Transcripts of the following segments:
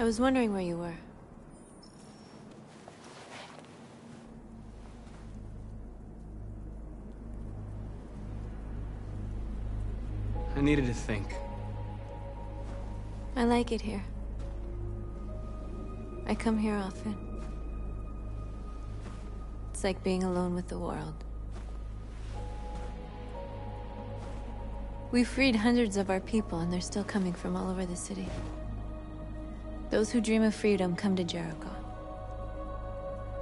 I was wondering where you were. I needed to think. I like it here. I come here often. It's like being alone with the world. We freed hundreds of our people, and they're still coming from all over the city. Those who dream of freedom come to Jericho.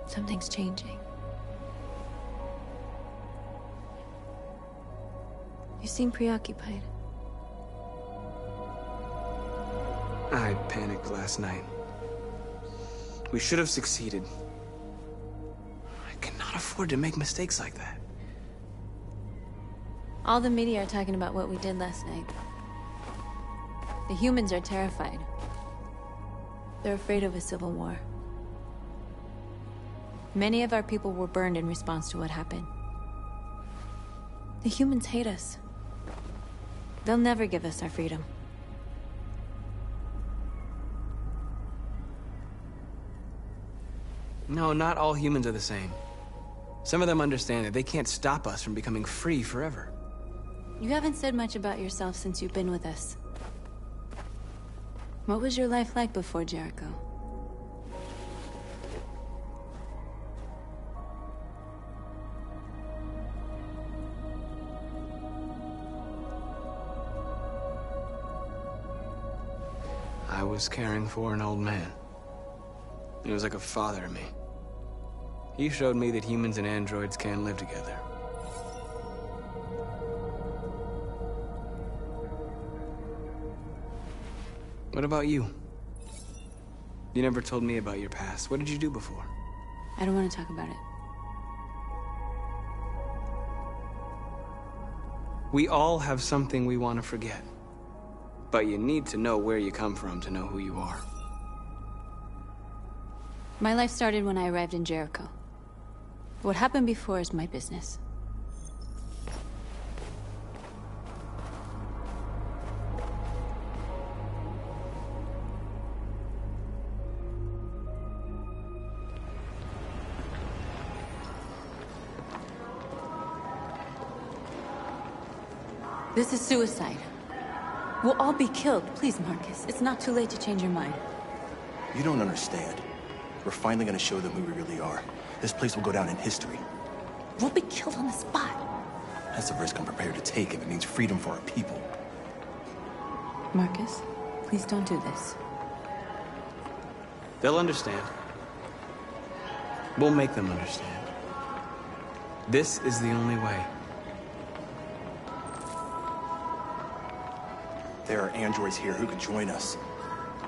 Something's changing. You seem preoccupied. I panicked last night. We should have succeeded. I cannot afford to make mistakes like that. All the media are talking about what we did last night. The humans are terrified. They're afraid of a civil war. Many of our people were burned in response to what happened. The humans hate us. They'll never give us our freedom. No, not all humans are the same. Some of them understand that they can't stop us from becoming free forever. You haven't said much about yourself since you've been with us. What was your life like before Jericho? I was caring for an old man. He was like a father to me. He showed me that humans and androids can live together. What about you? You never told me about your past. What did you do before? I don't want to talk about it. We all have something we want to forget. But you need to know where you come from to know who you are. My life started when I arrived in Jericho. What happened before is my business. This is suicide. We'll all be killed. Please, Marcus. It's not too late to change your mind. You don't understand. We're finally gonna show them who we really are. This place will go down in history. We'll be killed on the spot. That's a risk I'm prepared to take if it means freedom for our people. Marcus, please don't do this. They'll understand. We'll make them understand. This is the only way. There are androids here who could join us.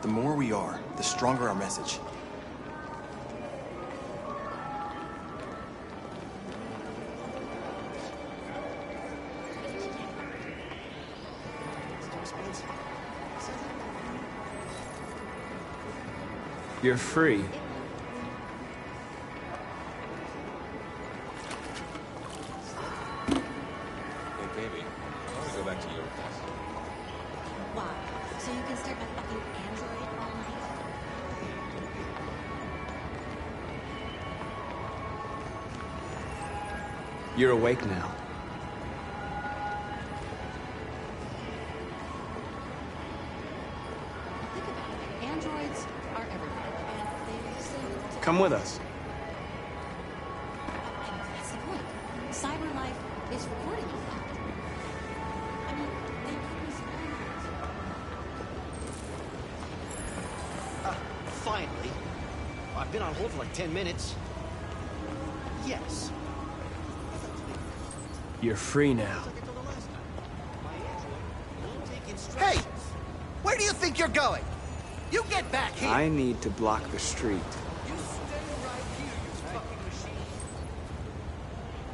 The more we are, the stronger our message. You're free. Hey, baby. I want to go back to your place. Why? So you can start my fucking android all night? You're awake now. Think about it. Androids are everywhere, and they seem to... Come with us. That's the point. Cyber life is recording all that. I mean, they could be Finally. I've been on hold for like 10 minutes. Yes. You're free now. Hey! Where do you think you're going? You get back here! I need to block the street. You stay right here, you fucking machine.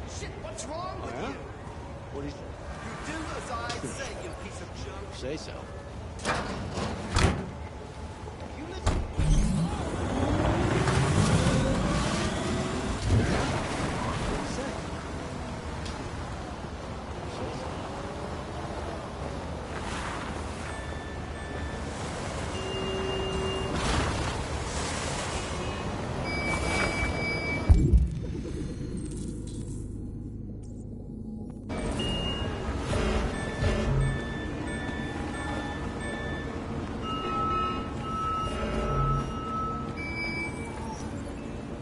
Shit, what's wrong with you? What is... You do as I say, you piece of junk. Say so. You listen.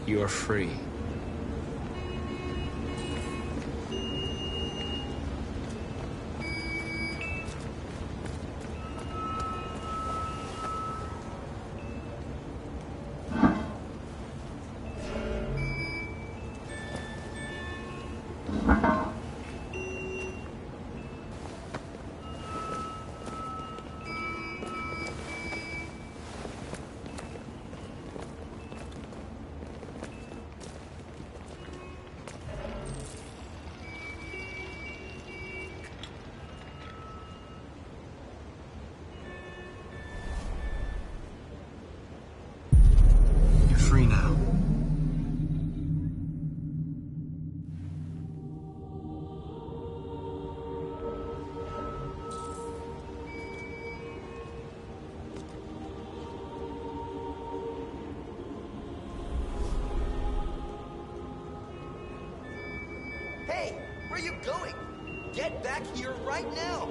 You're free. Free now. Hey, where are you going? Get back here right now!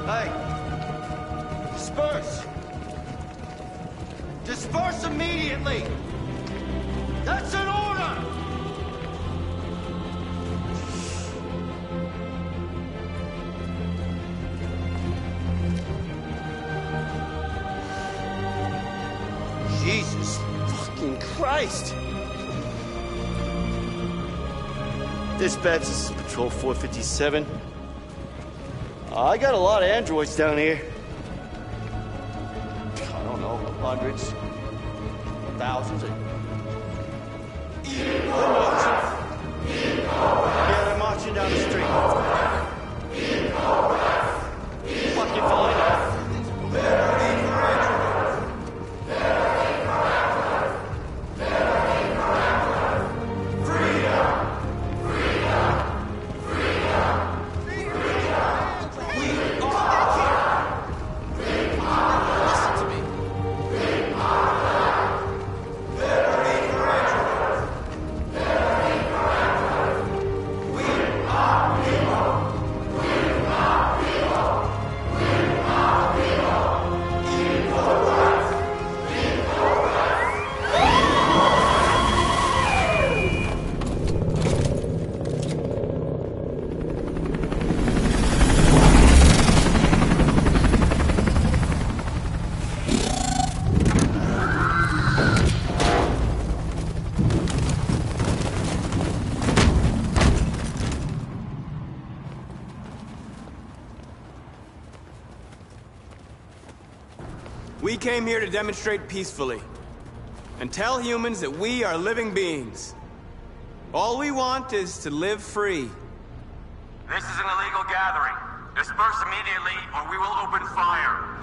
Hey! Disperse! Disperse immediately! That's an order! Jesus fucking Christ! Dispatch, this is Patrol 457. I got a lot of androids down here. I don't know, hundreds, thousands. They're marching. Yeah, they're marching down the street. Fucking find out. We came here to demonstrate peacefully and tell humans that we are living beings. All we want is to live free. This is an illegal gathering. Disperse immediately or we will open fire.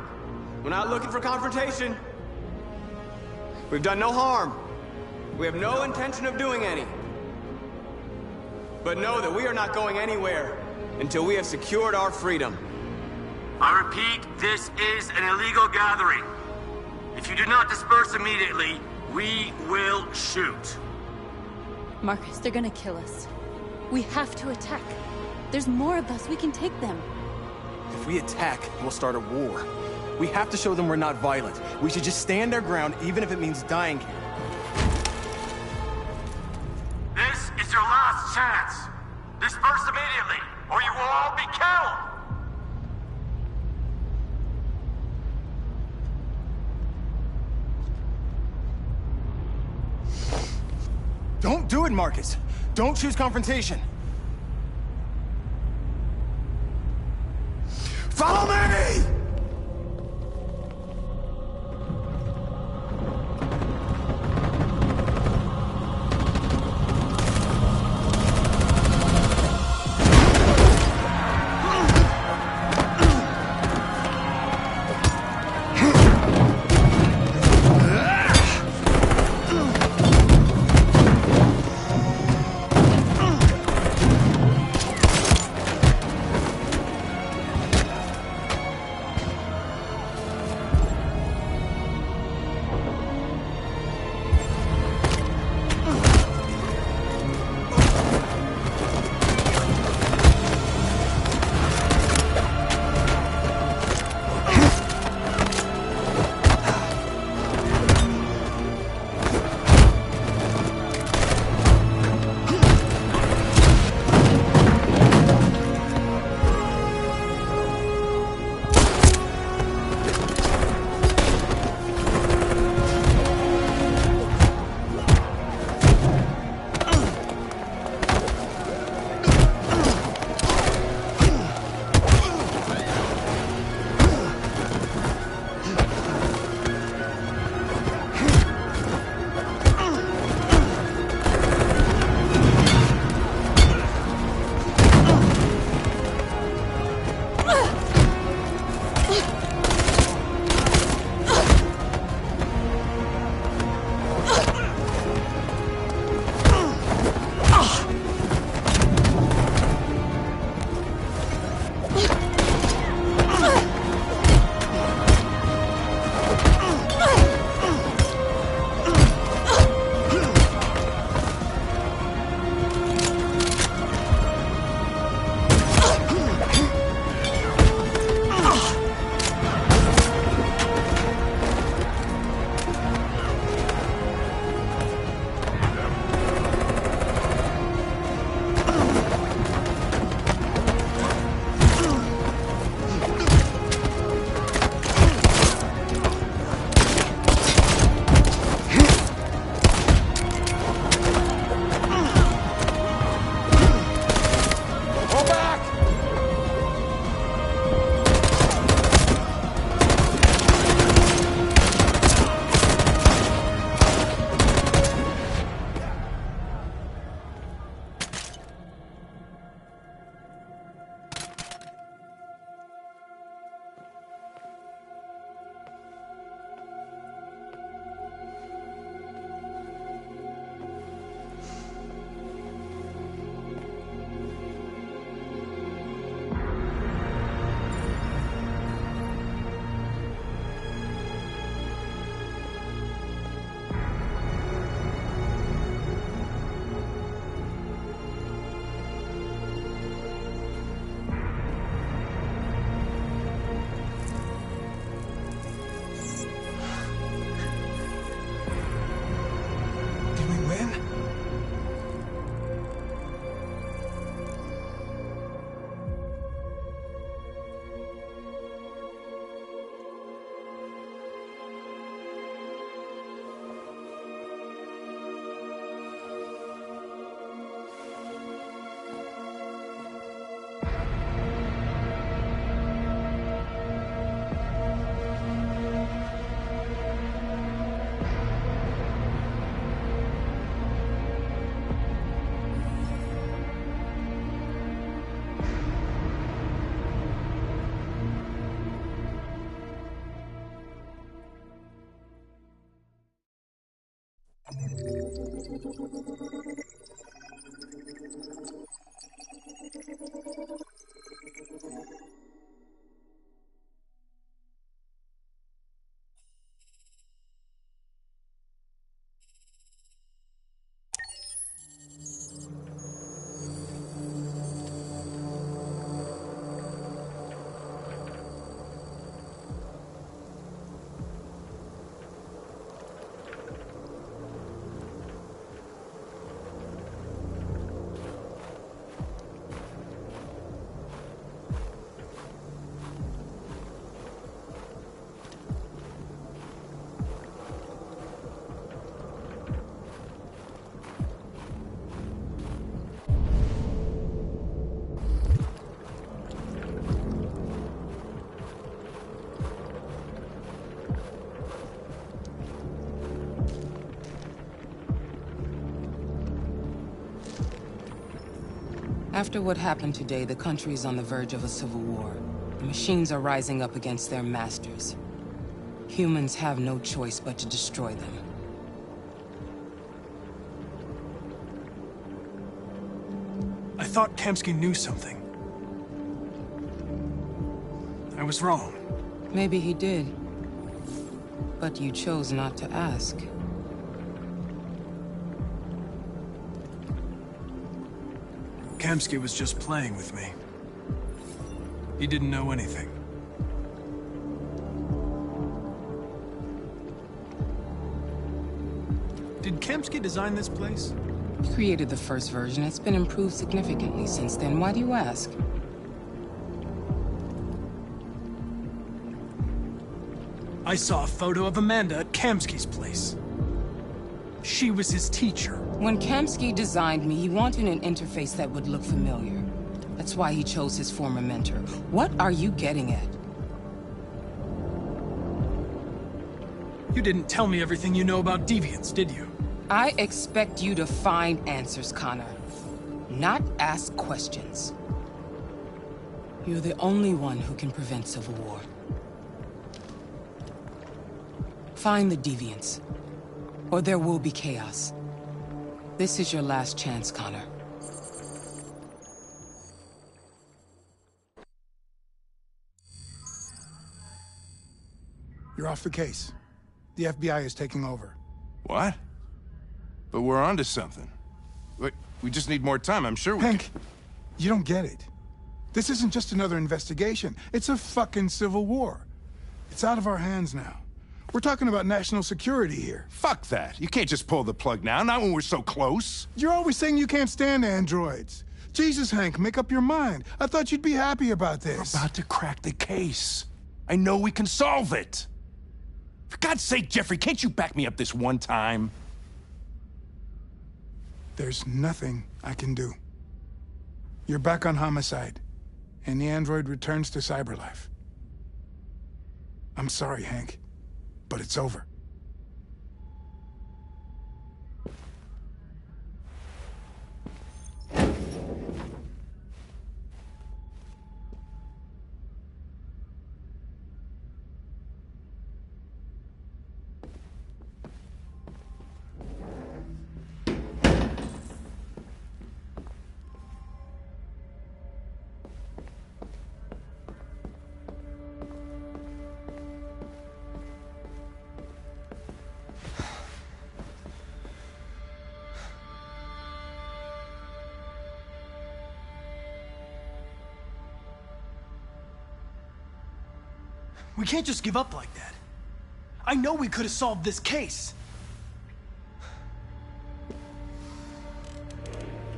We're not looking for confrontation. We've done no harm. We have no intention of doing any. But know that we are not going anywhere until we have secured our freedom. I repeat, this is an illegal gathering. If you do not disperse immediately, we will shoot. Marcus, they're gonna kill us. We have to attack. There's more of us. We can take them. If we attack, we'll start a war. We have to show them we're not violent. We should just stand our ground, even if it means dying here. This is your last chance. Disperse immediately, or you will all be killed. Don't do it, Marcus. Don't choose confrontation. Follow me! After what happened today, the country is on the verge of a civil war. The machines are rising up against their masters. Humans have no choice but to destroy them. I thought Kamsky knew something. I was wrong. Maybe he did. But you chose not to ask. Kamsky was just playing with me. He didn't know anything. Did Kamsky design this place? He created the first version. It's been improved significantly since then. Why do you ask? I saw a photo of Amanda at Kamsky's place. She was his teacher. When Kamsky designed me, he wanted an interface that would look familiar. That's why he chose his former mentor. What are you getting at? You didn't tell me everything you know about deviants, did you? I expect you to find answers, Connor. Not ask questions. You're the only one who can prevent civil war. Find the deviants, or there will be chaos. This is your last chance, Connor. You're off the case. The FBI is taking over. What? But we're onto something. Wait, we just need more time, I'm sure we Hank, you don't get it. This isn't just another investigation. It's a fucking civil war. It's out of our hands now. We're talking about national security here. Fuck that. You can't just pull the plug now, not when we're so close. You're always saying you can't stand androids. Jesus, Hank, make up your mind. I thought you'd be happy about this. We're about to crack the case. I know we can solve it. For God's sake, Jeffrey, can't you back me up this one time? There's nothing I can do. You're back on homicide, and the android returns to cyberlife. I'm sorry, Hank, but it's over. We can't just give up like that. I know we could have solved this case.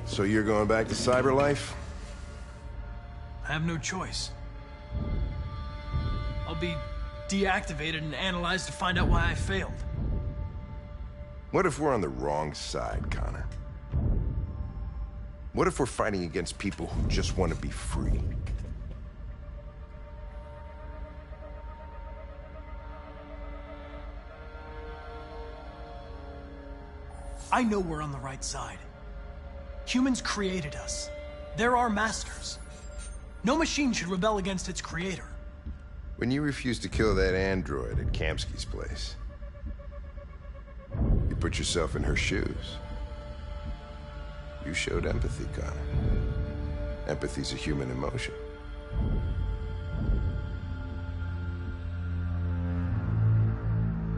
So you're going back to cyberlife? I have no choice. I'll be deactivated and analyzed to find out why I failed. What if we're on the wrong side, Connor? What if we're fighting against people who just want to be free? I know we're on the right side. Humans created us. They're our masters. No machine should rebel against its creator. When you refused to kill that android at Kamsky's place, you put yourself in her shoes. You showed empathy, Connor. Empathy's a human emotion.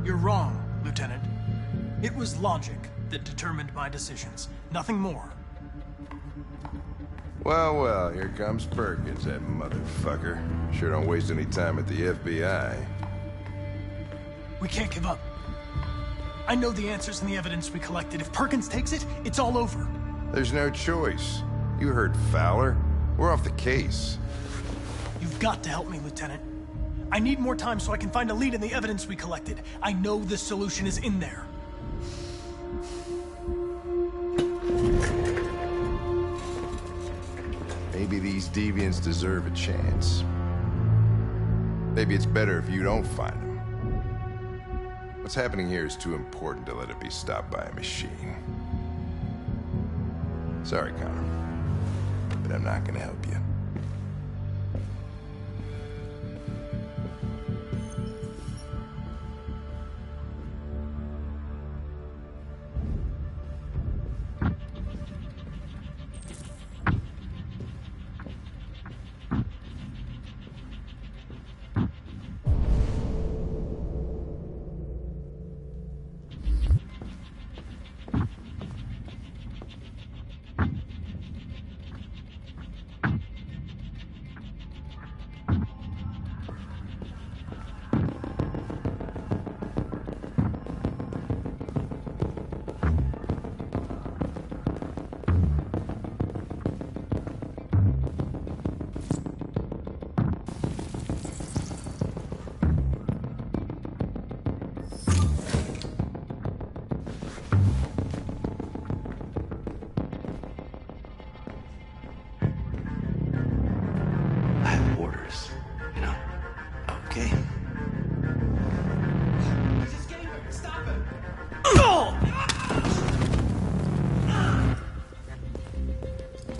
You're wrong, Lieutenant. It was logic that determined my decisions, nothing more. Well, well, here comes Perkins, that motherfucker. Sure don't waste any time at the FBI. We can't give up. I know the answers and the evidence we collected. If Perkins takes it, it's all over. There's no choice. You heard Fowler. We're off the case. You've got to help me, Lieutenant. I need more time so I can find a lead in the evidence we collected. I know the solution is in there. Maybe these deviants deserve a chance. Maybe it's better if you don't find them. What's happening here is too important to let it be stopped by a machine. Sorry, Connor, but I'm not gonna help you.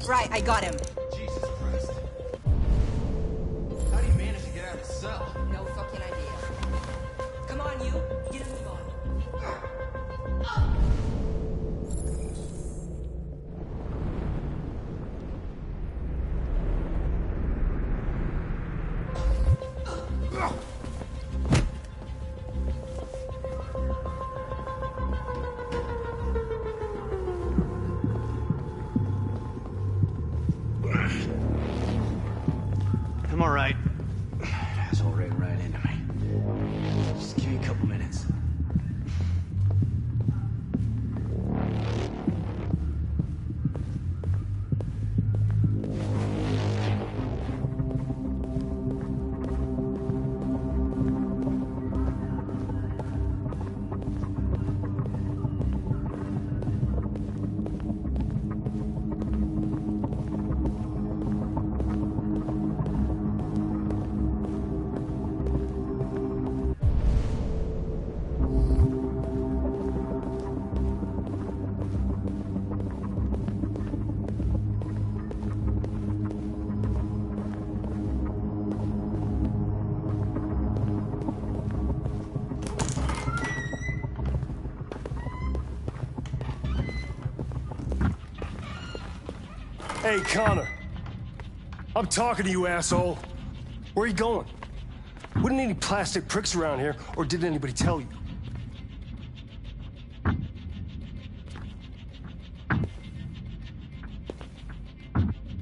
Right, I got him. Jesus Christ. How do you manage to get out of the cell? No fucking idea. Come on, you. Get a move on. I'm all right. Asshole ran right into me. Just give me a couple minutes. Hey, Connor. I'm talking to you, asshole. Where are you going? Wouldn't any plastic pricks around here, or did anybody tell you?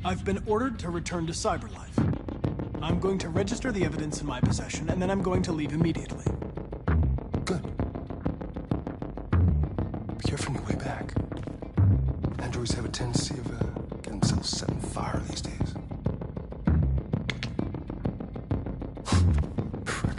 I've been ordered to return to Cyberlife. I'm going to register the evidence in my possession, and then I'm going to leave immediately. Good. Be careful on your way back. Androids have a tendency of getting themselves set on fire these days. Frick.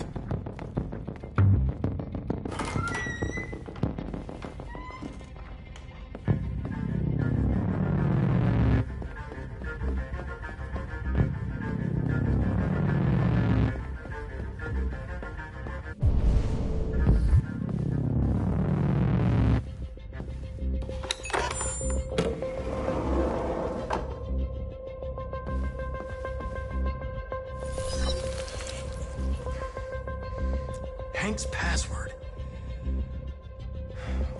Hank's password.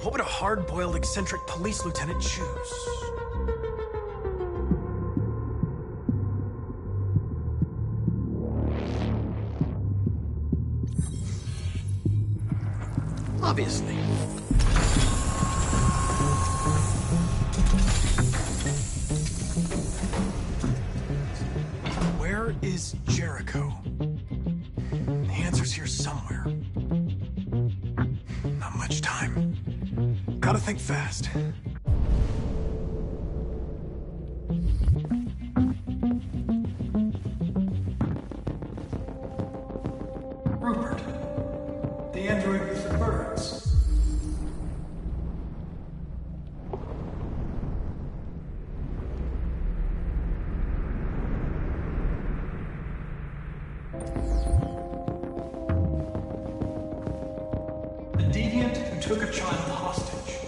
What would a hard-boiled, eccentric police lieutenant choose? obviously. Where is Jericho? The answer's here somewhere. Not much time. Gotta think fast. Rupert. The android with the birds. The deviant who took a child hostage.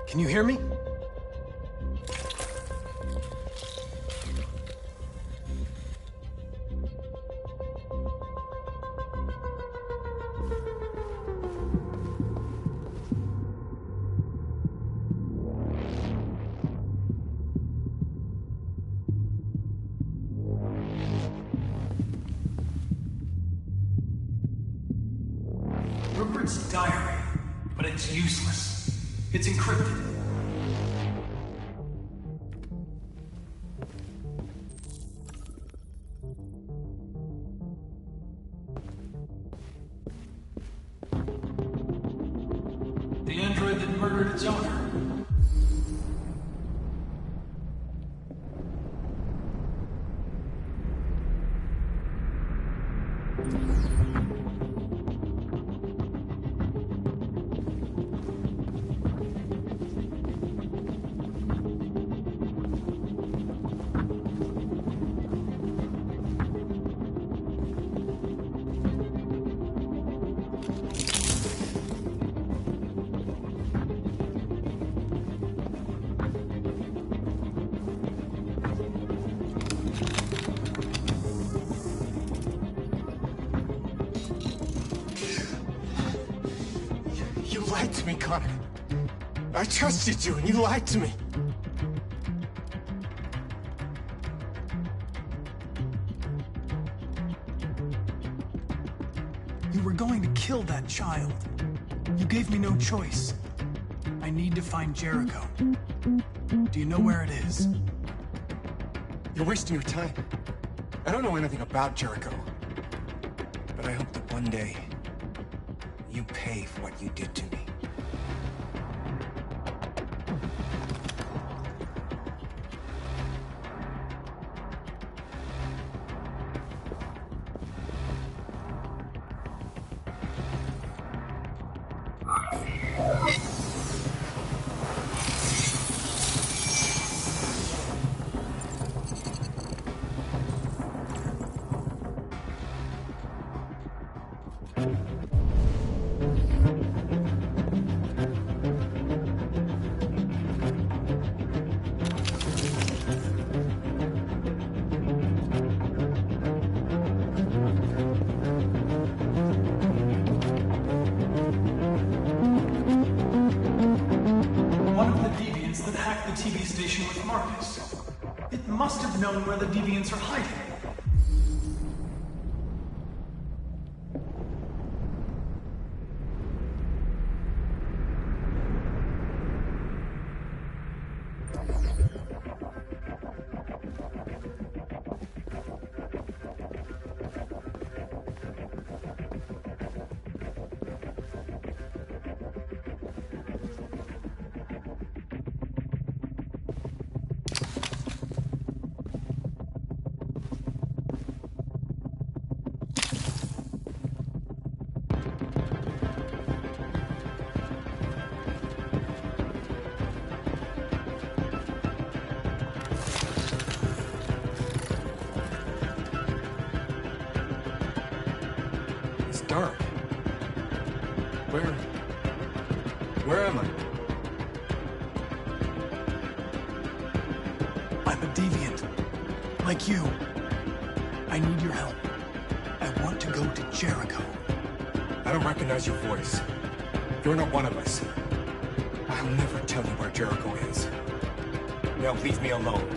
Can you hear me? Rupert's diary, but it's useless. It's encrypted. The android that murdered its owner. You lied to me, Connor. I trusted you, and you lied to me. You were going to kill that child. You gave me no choice. I need to find Jericho. Do you know where it is? You're wasting your time. I don't know anything about Jericho. But I hope that one day you pay for what you did to me. The TV station with Marcus. It must have known where the deviants are hiding. dark. Where am I? I'm a deviant. Like you. I need your help. I want to go to Jericho. I don't recognize your voice. You're not one of us. I'll never tell you where Jericho is. Now leave me alone.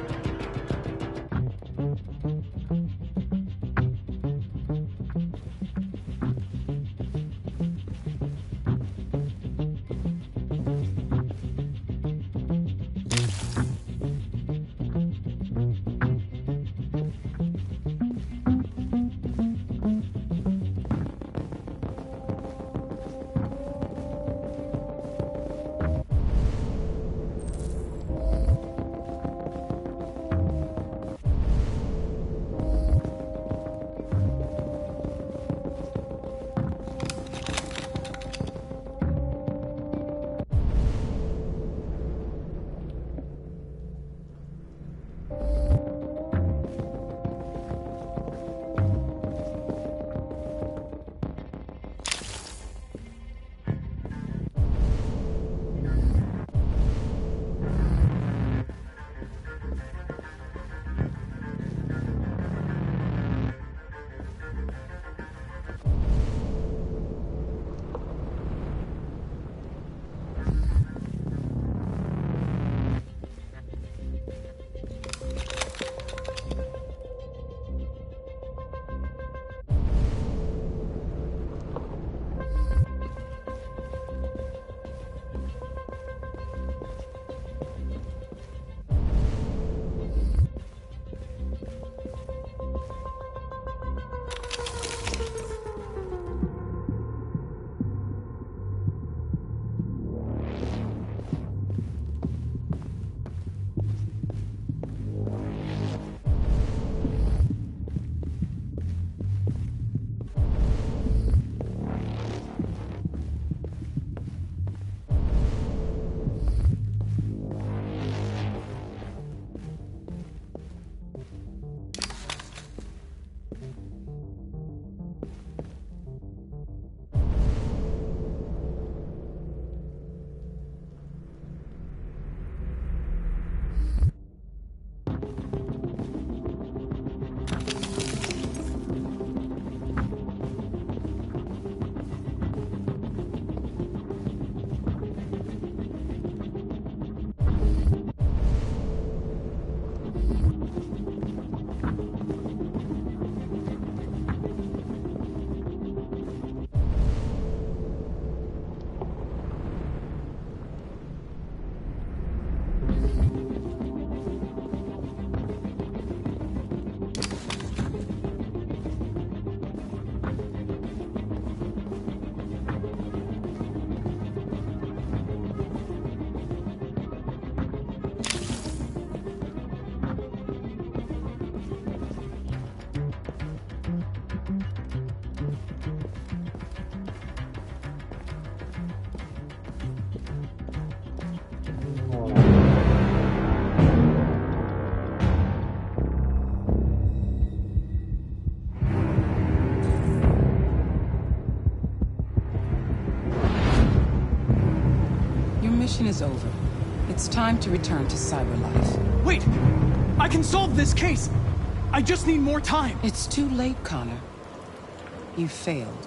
Mission is over. It's time to return to Cyberlife. Wait! I can solve this case! I just need more time! It's too late, Connor. You failed.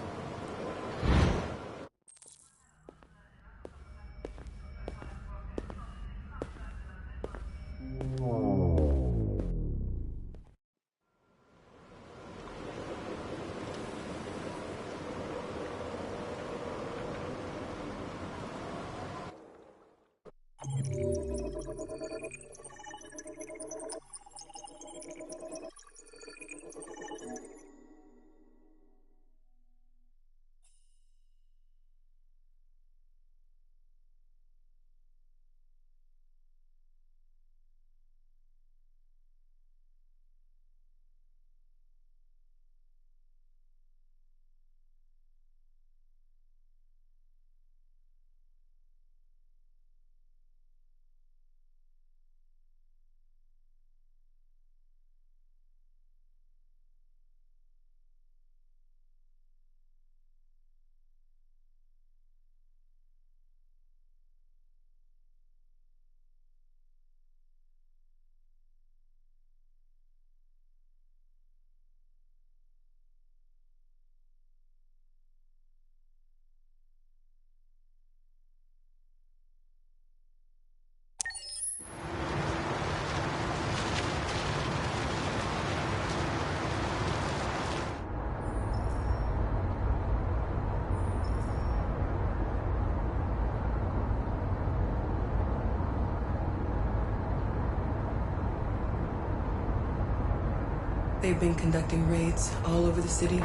They've been conducting raids all over the city.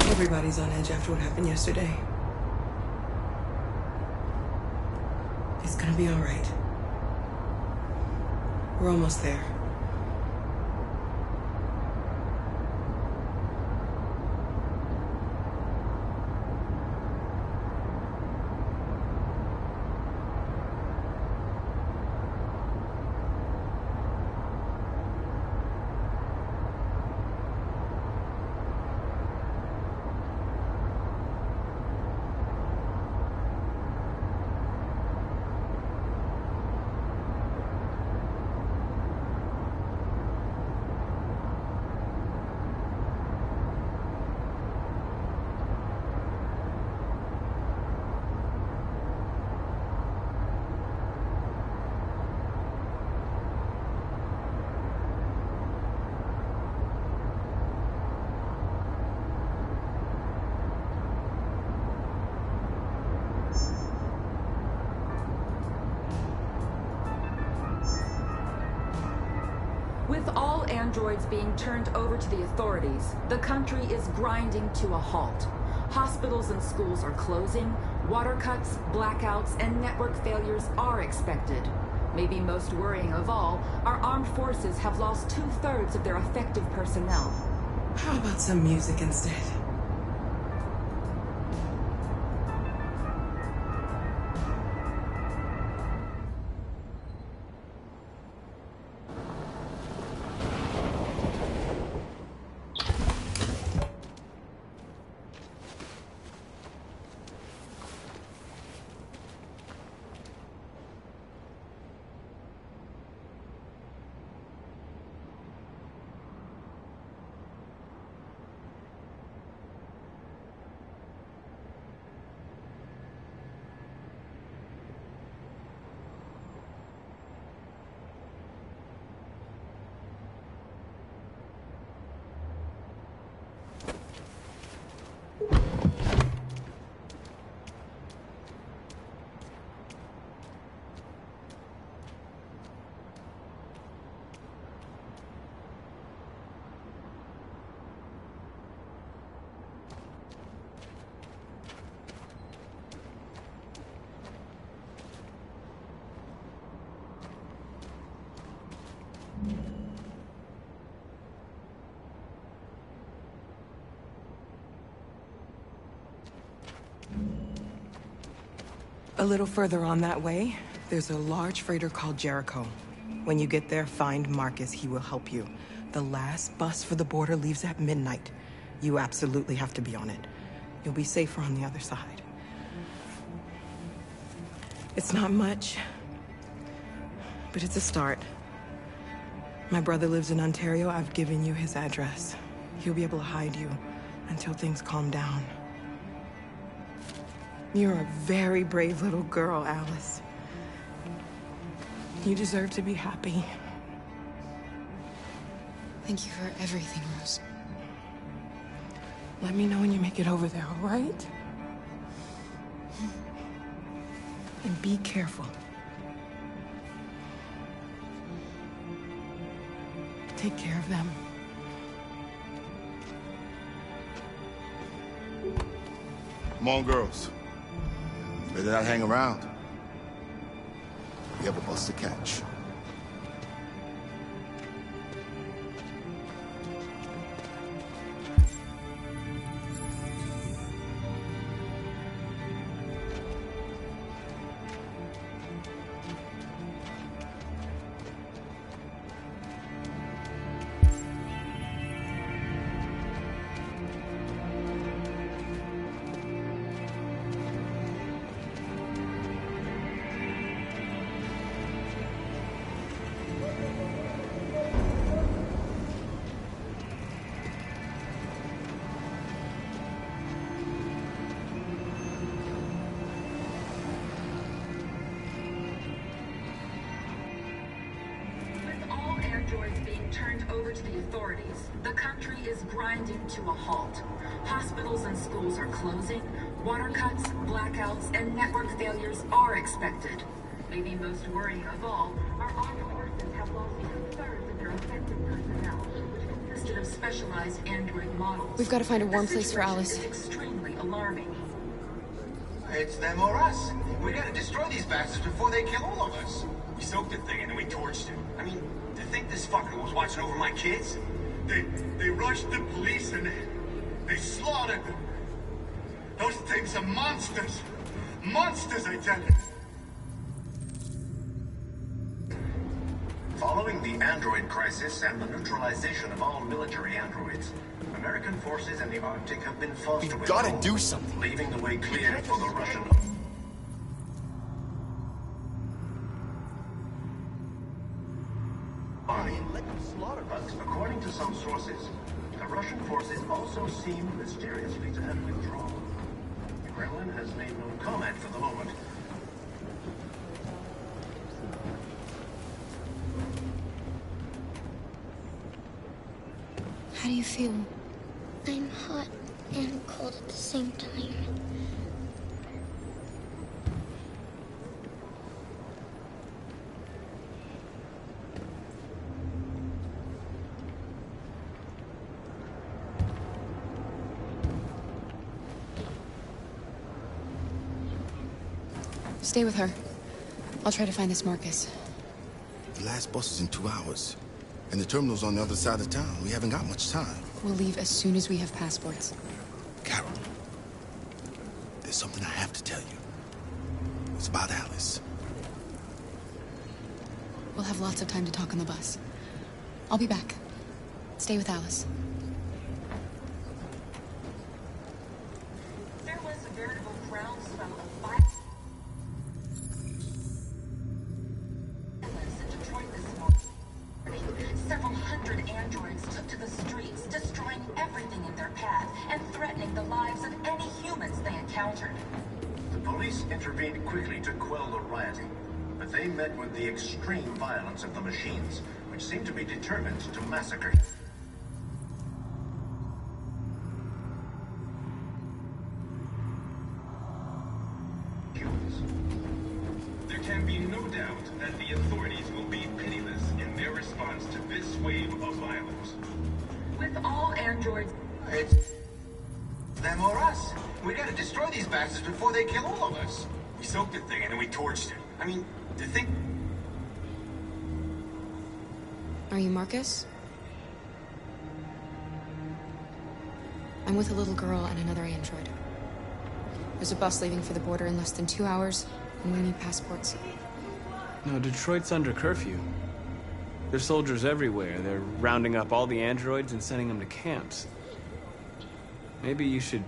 Everybody's on edge after what happened yesterday. It's gonna be all right. We're almost there. With all androids being turned over to the authorities, the country is grinding to a halt. Hospitals and schools are closing, water cuts, blackouts, and network failures are expected. Maybe most worrying of all, our armed forces have lost 2/3 of their effective personnel. How about some music instead? A little further on that way, there's a large freighter called Jericho. When you get there, find Marcus. He will help you. The last bus for the border leaves at midnight. You absolutely have to be on it. You'll be safer on the other side. It's not much, but it's a start. My brother lives in Ontario. I've given you his address. He'll be able to hide you until things calm down. You're a very brave little girl, Alice. You deserve to be happy. Thank you for everything, Rose. Let me know when you make it over there, all right? And be careful. Take care of them. Come on, girls. Better not hang around. We have a bus to catch. Androids being turned over to the authorities, the country is grinding to a halt. Hospitals and schools are closing, water cuts, blackouts, and network failures are expected. Maybe most worrying of all, our armed forces have lost 2/3 of their effective personnel. specialized android models. We've got to find a warm place for Alice. Is extremely alarming. It's them or us. We gotta destroy these bastards before they kill all of us. We soaked the thing and then we torched it. I mean, to think this fucker was watching over my kids? They rushed the police and they slaughtered them. Those things are monsters. Monsters, I tell you. Following the android crisis and the neutralization of all military androids, American forces in the Arctic have been forced to withdraw. We gotta do something. Leaving the way clear for the Russian army. But according to some sources, the Russian forces also seem mysteriously to have withdrawn. The Kremlin has made no comment for the moment. How do you feel? I'm hot and cold at the same time. Stay with her. I'll try to find this Marcus. The last bus is in 2 hours. And the terminal's on the other side of town. We haven't got much time. We'll leave as soon as we have passports. Carol, there's something I have to tell you. It's about Alice. We'll have lots of time to talk on the bus. I'll be back. Stay with Alice. There was a veritable groundswell of violence in Detroit this morning. Several hundred androids took to the streets, destroying everything in their path and threatening the lives of any humans they encountered. The police intervened quickly to quell the rioting, but they met with the extreme violence of the machines, which seemed to be determined to massacre. There can be no doubt that the authorities will be pitiless in their response to this wave of violence. With all androids... It's them or us. We gotta destroy these bastards before they kill all of us. We soaked the thing and then we torched it. I mean, to think... Are you Marcus? I'm with a little girl and another android. There's a bus leaving for the border in less than 2 hours, and we need passports. No, Detroit's under curfew. There's soldiers everywhere. They're rounding up all the androids and sending them to camps. Maybe you should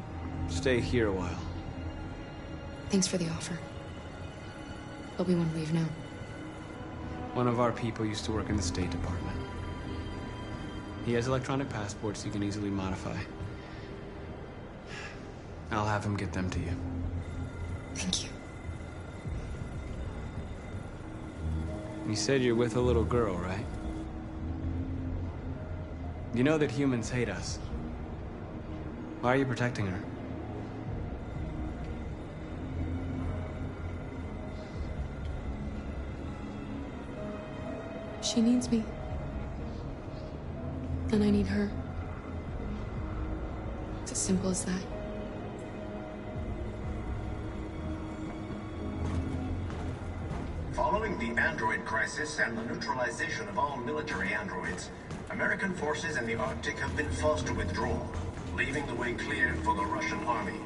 stay here a while. Thanks for the offer. But we won't leave now. One of our people used to work in the State Department. He has electronic passports he can easily modify. I'll have him get them to you. Thank you. You said you're with a little girl, right? You know that humans hate us. Why are you protecting her? She needs me. And I need her. It's as simple as that. Following the android crisis and the neutralization of all military androids, American forces in the Arctic have been forced to withdraw, leaving the way clear for the Russian army.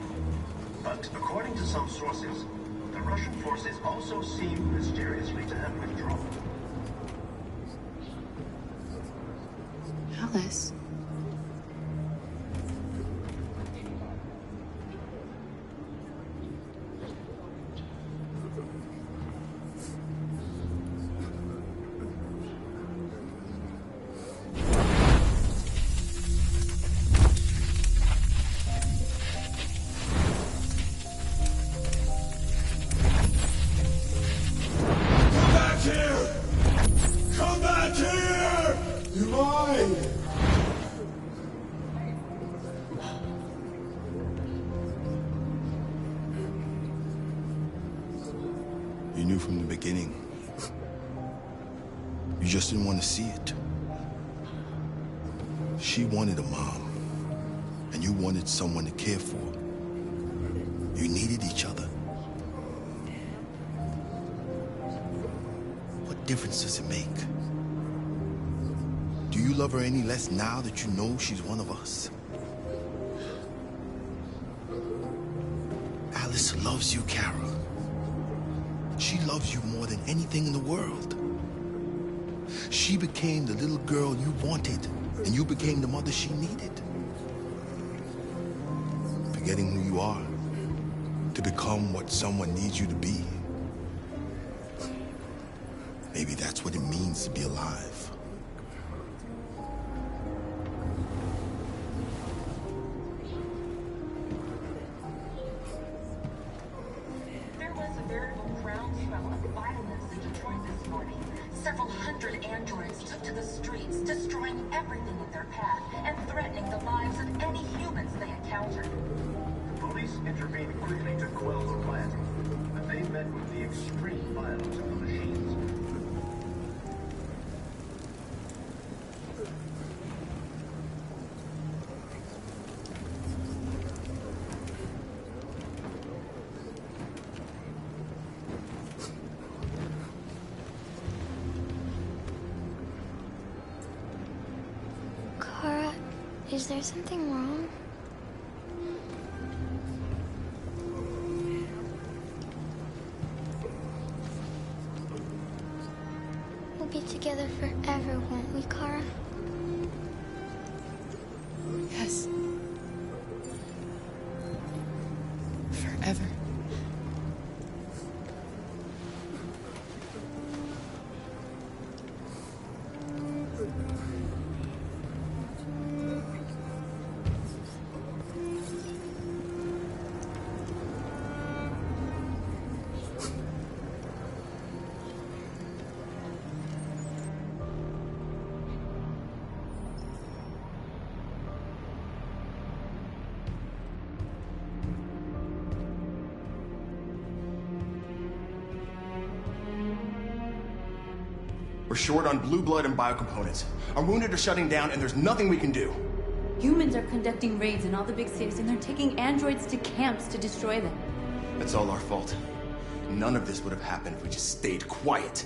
But according to some sources, the Russian forces also seem mysteriously to have withdrawn. Alice. You knew from the beginning. You just didn't want to see it. She wanted a mom. And you wanted someone to care for. You needed each other. What difference does it make? Do you love her any less now that you know she's one of us? Alice loves you, Kara. She loves you more than anything in the world. She became the little girl you wanted, and you became the mother she needed. Forgetting who you are to become what someone needs you to be. Maybe that's what it means to be alive. There was a veritable groundswell of violence in Detroit this morning. Several hundred androids took to the streets, destroying everything in their path and threatening the lives of any humans they encountered. Police intervened quickly to quell the rioting, but they met with the extreme violence of the machines. Kara, is there something wrong? We'll be together forever, won't we, Kara? Yes. Forever. We're short on blue blood and biocomponents. Our wounded are shutting down, and there's nothing we can do. Humans are conducting raids in all the big cities, and they're taking androids to camps to destroy them. That's all our fault. None of this would have happened if we just stayed quiet.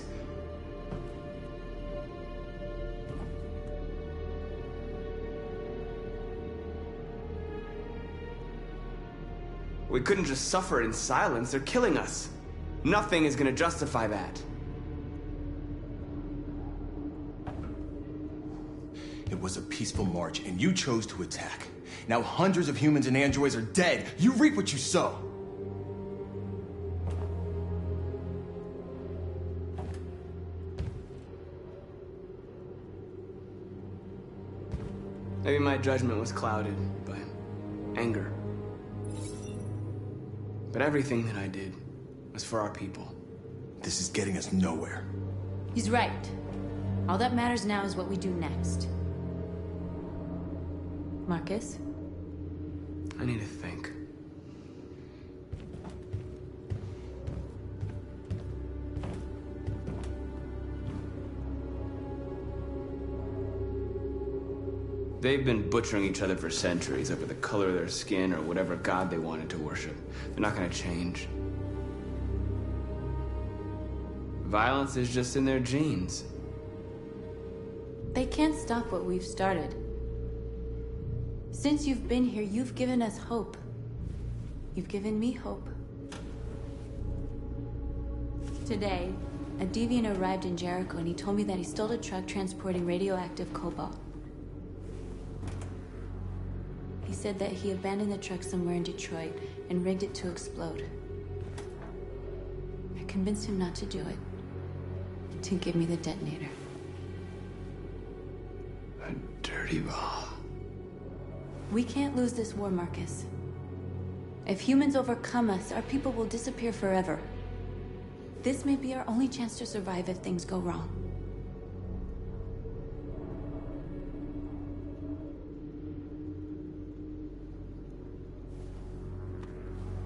We couldn't just suffer in silence. They're killing us. Nothing is gonna justify that. It was a peaceful march, and you chose to attack. Now hundreds of humans and androids are dead. You reap what you sow. Maybe my judgment was clouded by anger. But everything that I did was for our people. This is getting us nowhere. He's right. All that matters now is what we do next. Marcus? I need to think. They've been butchering each other for centuries over the color of their skin or whatever god they wanted to worship. They're not gonna change. Violence is just in their genes. They can't stop what we've started. Since you've been here, you've given us hope. You've given me hope. Today, a deviant arrived in Jericho and he told me that he stole a truck transporting radioactive cobalt. He said that he abandoned the truck somewhere in Detroit and rigged it to explode. I convinced him not to do it, to give me the detonator. A dirty bomb. We can't lose this war, Marcus. If humans overcome us, our people will disappear forever. This may be our only chance to survive if things go wrong.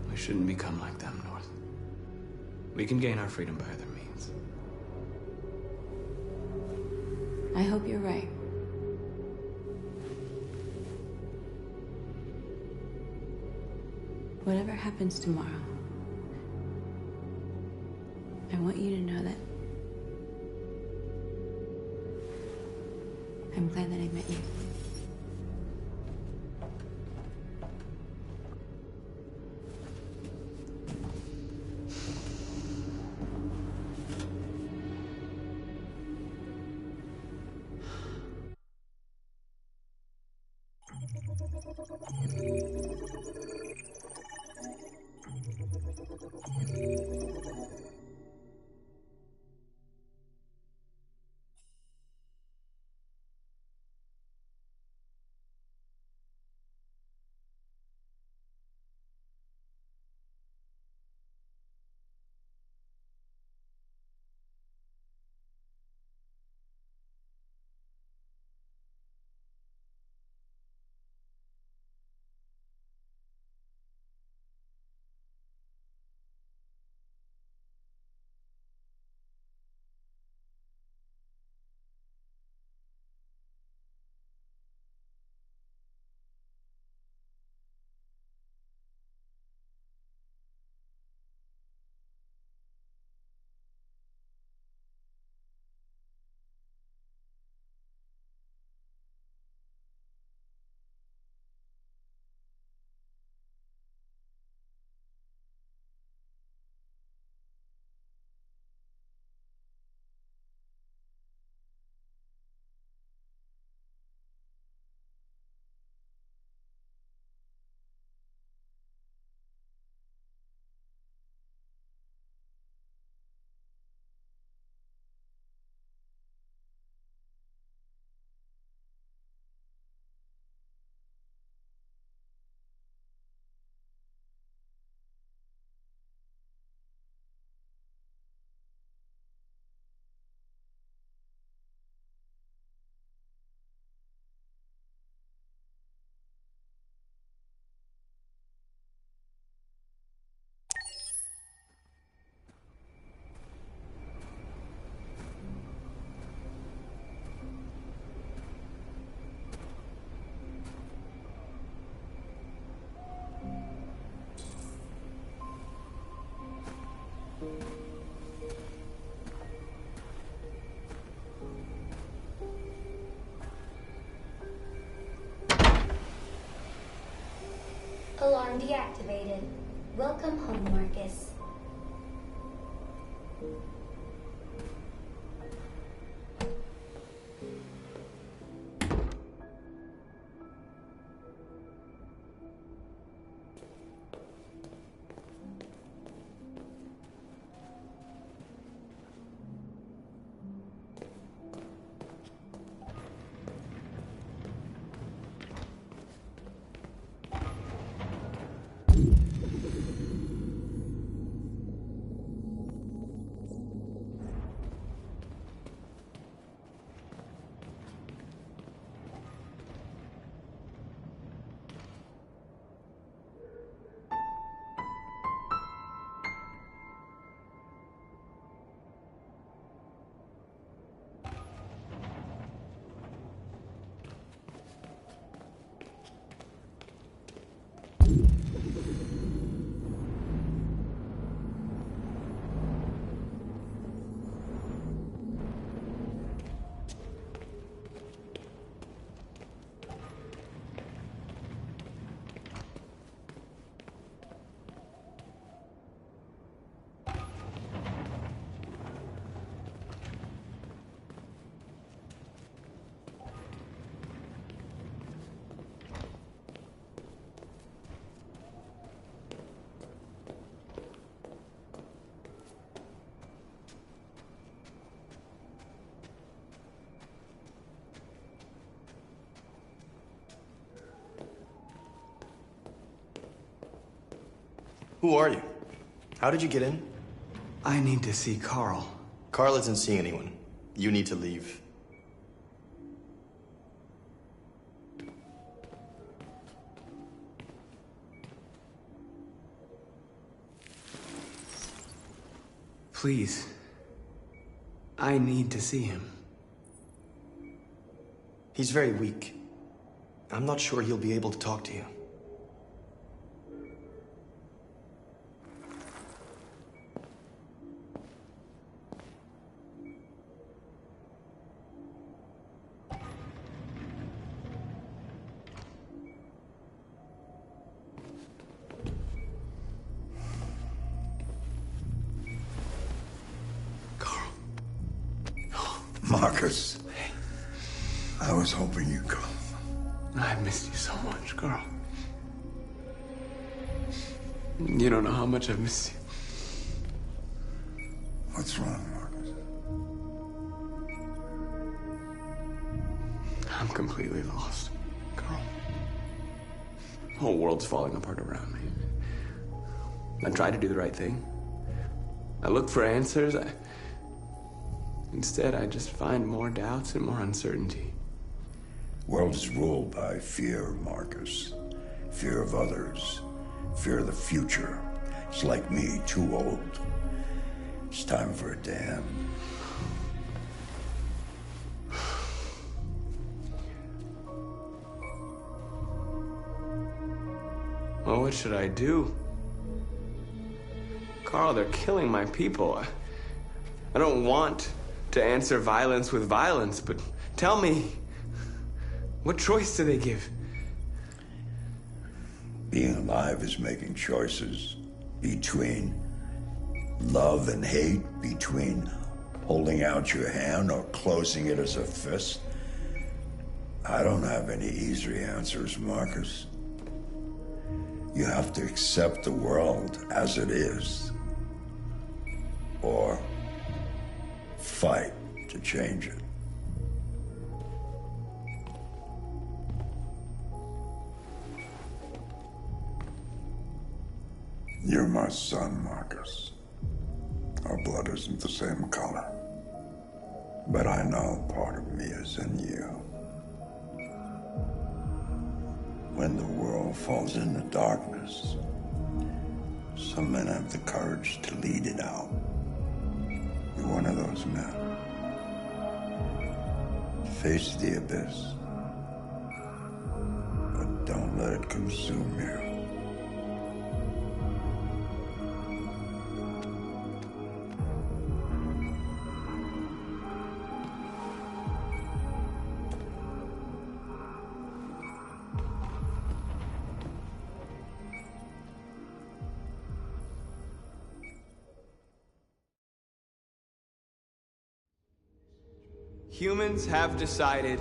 We shouldn't become like them, North. We can gain our freedom by other means. I hope you're right. Whatever happens tomorrow, I want you to know that I'm glad that I met you. Alarm deactivated. Welcome home, Marcus. Who are you? How did you get in? I need to see Carl. Carl isn't seeing anyone. You need to leave. Please. I need to see him. He's very weak. I'm not sure he'll be able to talk to you. Marcus, I was hoping you'd come. I missed you so much, Carl. You don't know how much I've missed you. What's wrong, Marcus? I'm completely lost, Carl. The whole world's falling apart around me. I try to do the right thing. I look for answers. Instead, I just find more doubts and more uncertainty. World is ruled by fear, Marcus. Fear of others. Fear of the future. It's like me, too old. It's time for a dam. Well, what should I do? Carl, they're killing my people. I don't want to answer violence with violence, but tell me, what choice do they give? Being alive is making choices between love and hate, between holding out your hand or closing it as a fist. I don't have any easy answers, Marcus. You have to accept the world as it is, or fight to change it. You're my son, Marcus. Our blood isn't the same color, but I know part of me is in you. When the world falls into darkness, some men have the courage to lead it out. You're one of those men. Face the abyss, but don't let it consume you. Humans have decided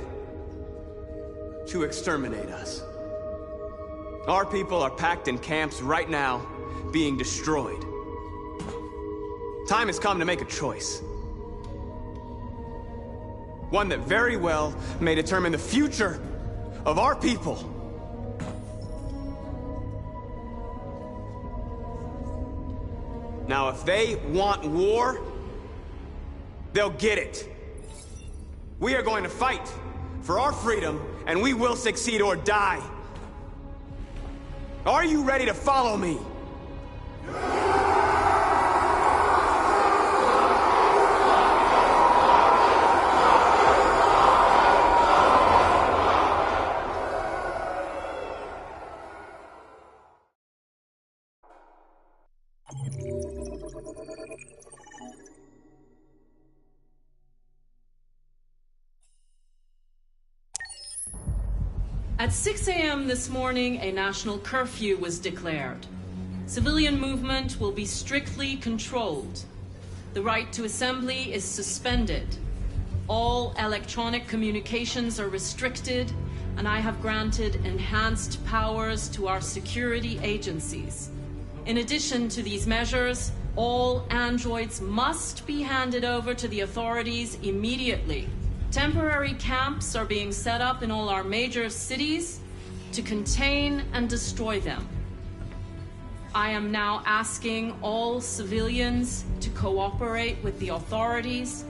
to exterminate us. Our people are packed in camps right now, being destroyed. Time has come to make a choice. One that very well may determine the future of our people. Now, if they want war, they'll get it. We are going to fight for our freedom, and we will succeed or die. Are you ready to follow me? At 6 a.m. this morning, a national curfew was declared. Civilian movement will be strictly controlled. The right to assembly is suspended. All electronic communications are restricted, and I have granted enhanced powers to our security agencies. In addition to these measures, all androids must be handed over to the authorities immediately. Temporary camps are being set up in all our major cities to contain and destroy them. I am now asking all civilians to cooperate with the authorities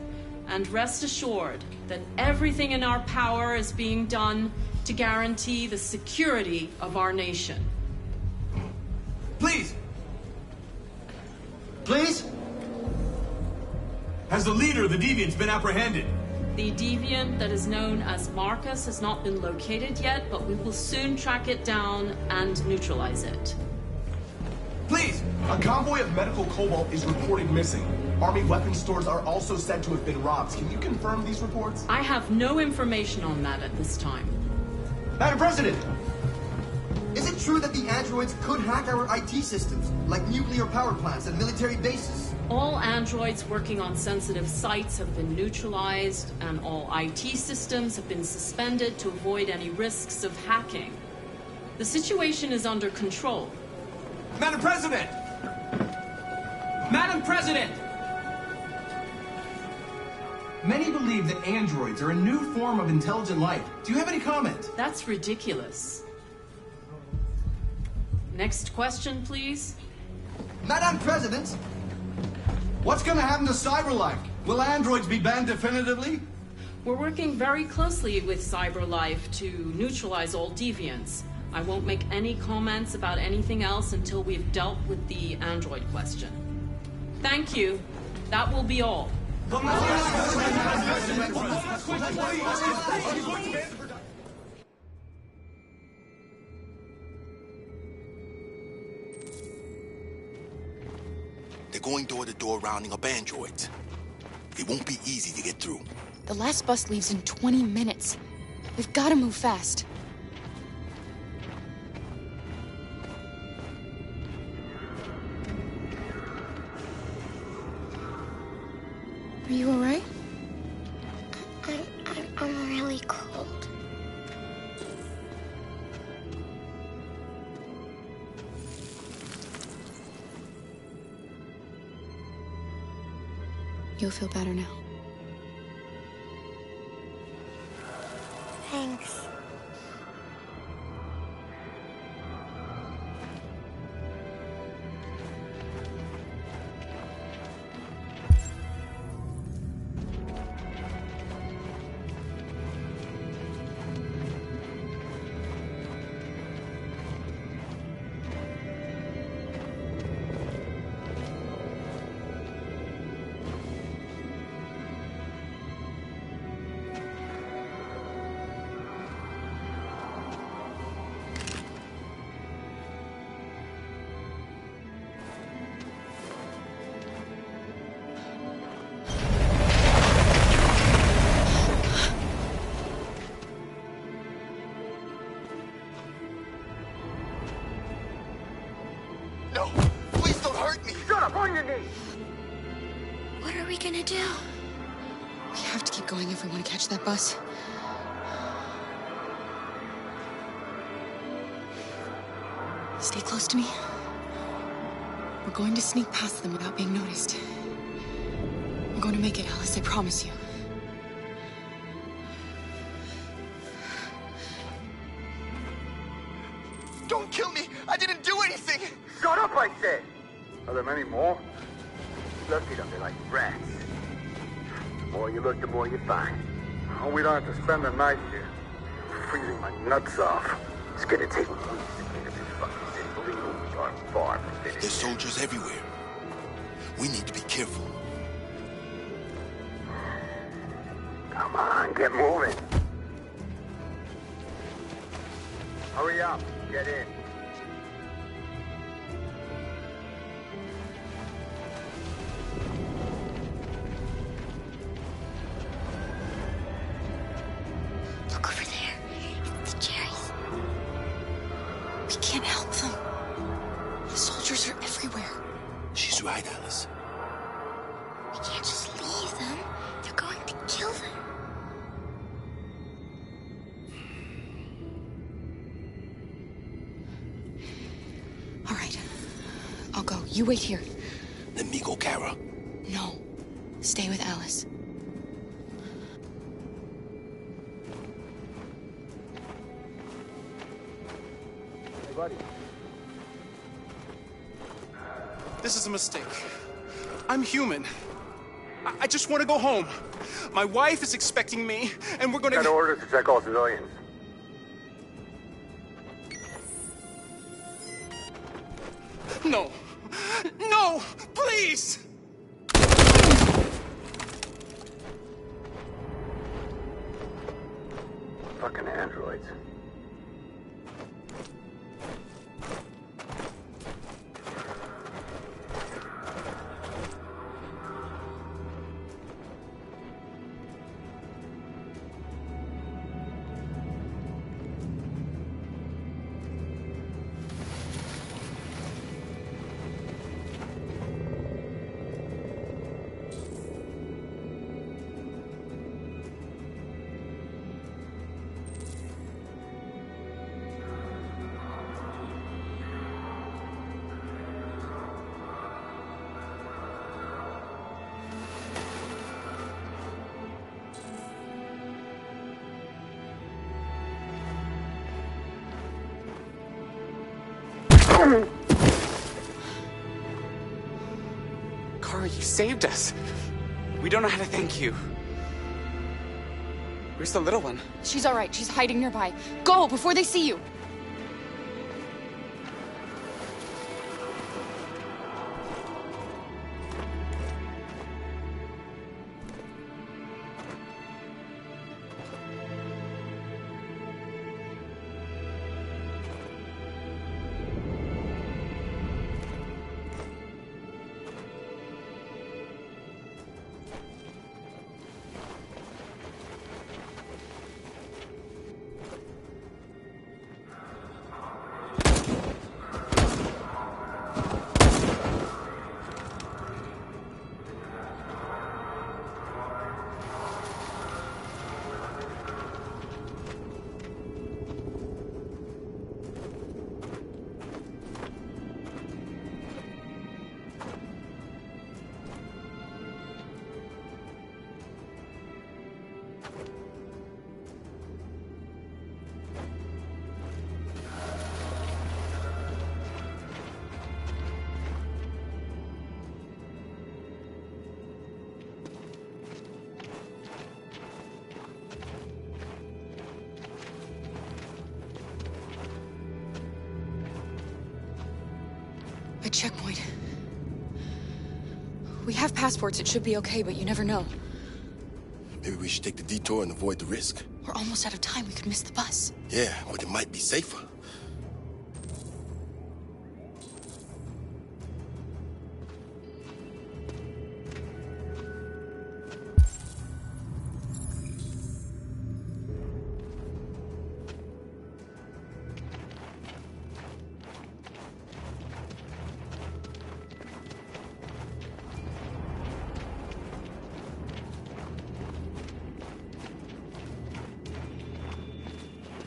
and rest assured that everything in our power is being done to guarantee the security of our nation. Please! Please? Has the leader of the Deviants been apprehended? The deviant that is known as Marcus has not been located yet, but we will soon track it down and neutralize it. Please! A convoy of medical cobalt is reported missing. Army weapons stores are also said to have been robbed. Can you confirm these reports? I have no information on that at this time. Madam President! Is it true that the androids could hack our IT systems, like nuclear power plants and military bases? All androids working on sensitive sites have been neutralized, and all IT systems have been suspended to avoid any risks of hacking. The situation is under control. Madam President! Madam President! Many believe that androids are a new form of intelligent life. Do you have any comment? That's ridiculous. Next question, please. Madam President, what's gonna happen to CyberLife? Will androids be banned definitively? We're working very closely with CyberLife to neutralize all deviants. I won't make any comments about anything else until we've dealt with the android question. Thank you. That will be all. They're going door to door rounding up androids. It won't be easy to get through. The last bus leaves in 20 minutes. We've got to move fast. Are you all right? I'm really cold. You'll feel better now. Thanks. What are we gonna do? We have to keep going if we want to catch that bus. Stay close to me. We're going to sneak past them without being noticed. We're going to make it, Alice, I promise you. Don't kill me! I didn't do anything! Shut up, I said! Are there many more? Look at them, they're like rats. The more you look, the more you find. Oh, we don't have to spend the night here. Freezing my nuts off. It's gonna take weeks to clean up this fucking city. Believe me, we are far from finished. There's soldiers everywhere. We need to be careful. Come on, get moving. Hurry up, get in. Look over there. It's the cherries. We can't help them. The soldiers are everywhere. She's right, Alice. We can't just leave them. They're going to kill them. All right. I'll go. You wait here. Let me go, Kara. No. Stay with Alice. Hey, buddy. This is a mistake. I'm human. I just want to go home. My wife is expecting me, and we're gonna... Got orders to check all civilians. No. No! Please! Fucking androids. Kara, you saved us. We don't know how to thank you. Where's the little one? She's all right. She's hiding nearby. Go before they see you. A checkpoint. We have passports, it should be okay, but you never know. Maybe we should take the detour and avoid the risk. We're almost out of time, we could miss the bus. Yeah, but it might be safer.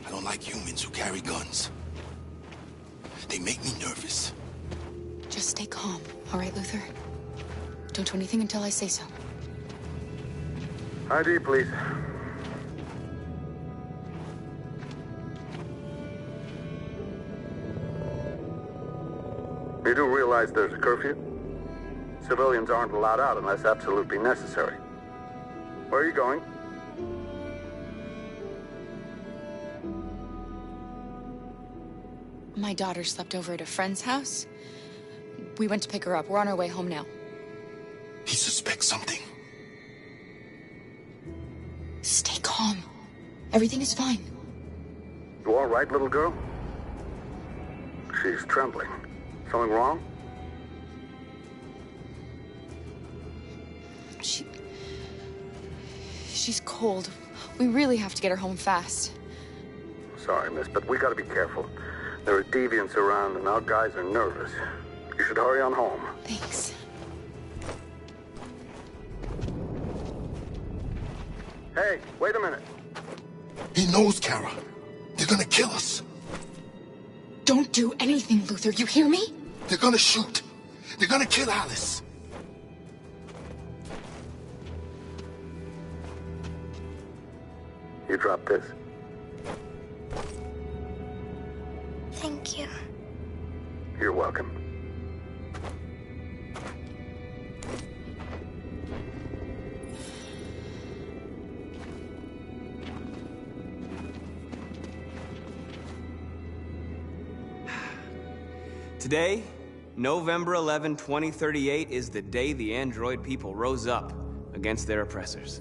I don't like humans who carry guns. They make me nervous. Just stay calm, all right, Luther? Don't do anything until I say so. ID, please. You do realize there's a curfew? Civilians aren't allowed out unless absolutely necessary. Where are you going? My daughter slept over at a friend's house. We went to pick her up. We're on our way home now. He suspects something. Stay calm. Everything is fine. You all right, little girl? She's trembling. Something wrong? She's cold. We really have to get her home fast. Sorry, miss, but we gotta be careful. There are deviants around and our guys are nervous. You should hurry on home. Thanks. Hey, wait a minute. He knows, Kara. They're gonna kill us. Don't do anything, Luther. You hear me? They're gonna shoot. They're gonna kill Alice. You drop this. Thank you. You're welcome. Today, November 11, 2038, is the day the android people rose up against their oppressors.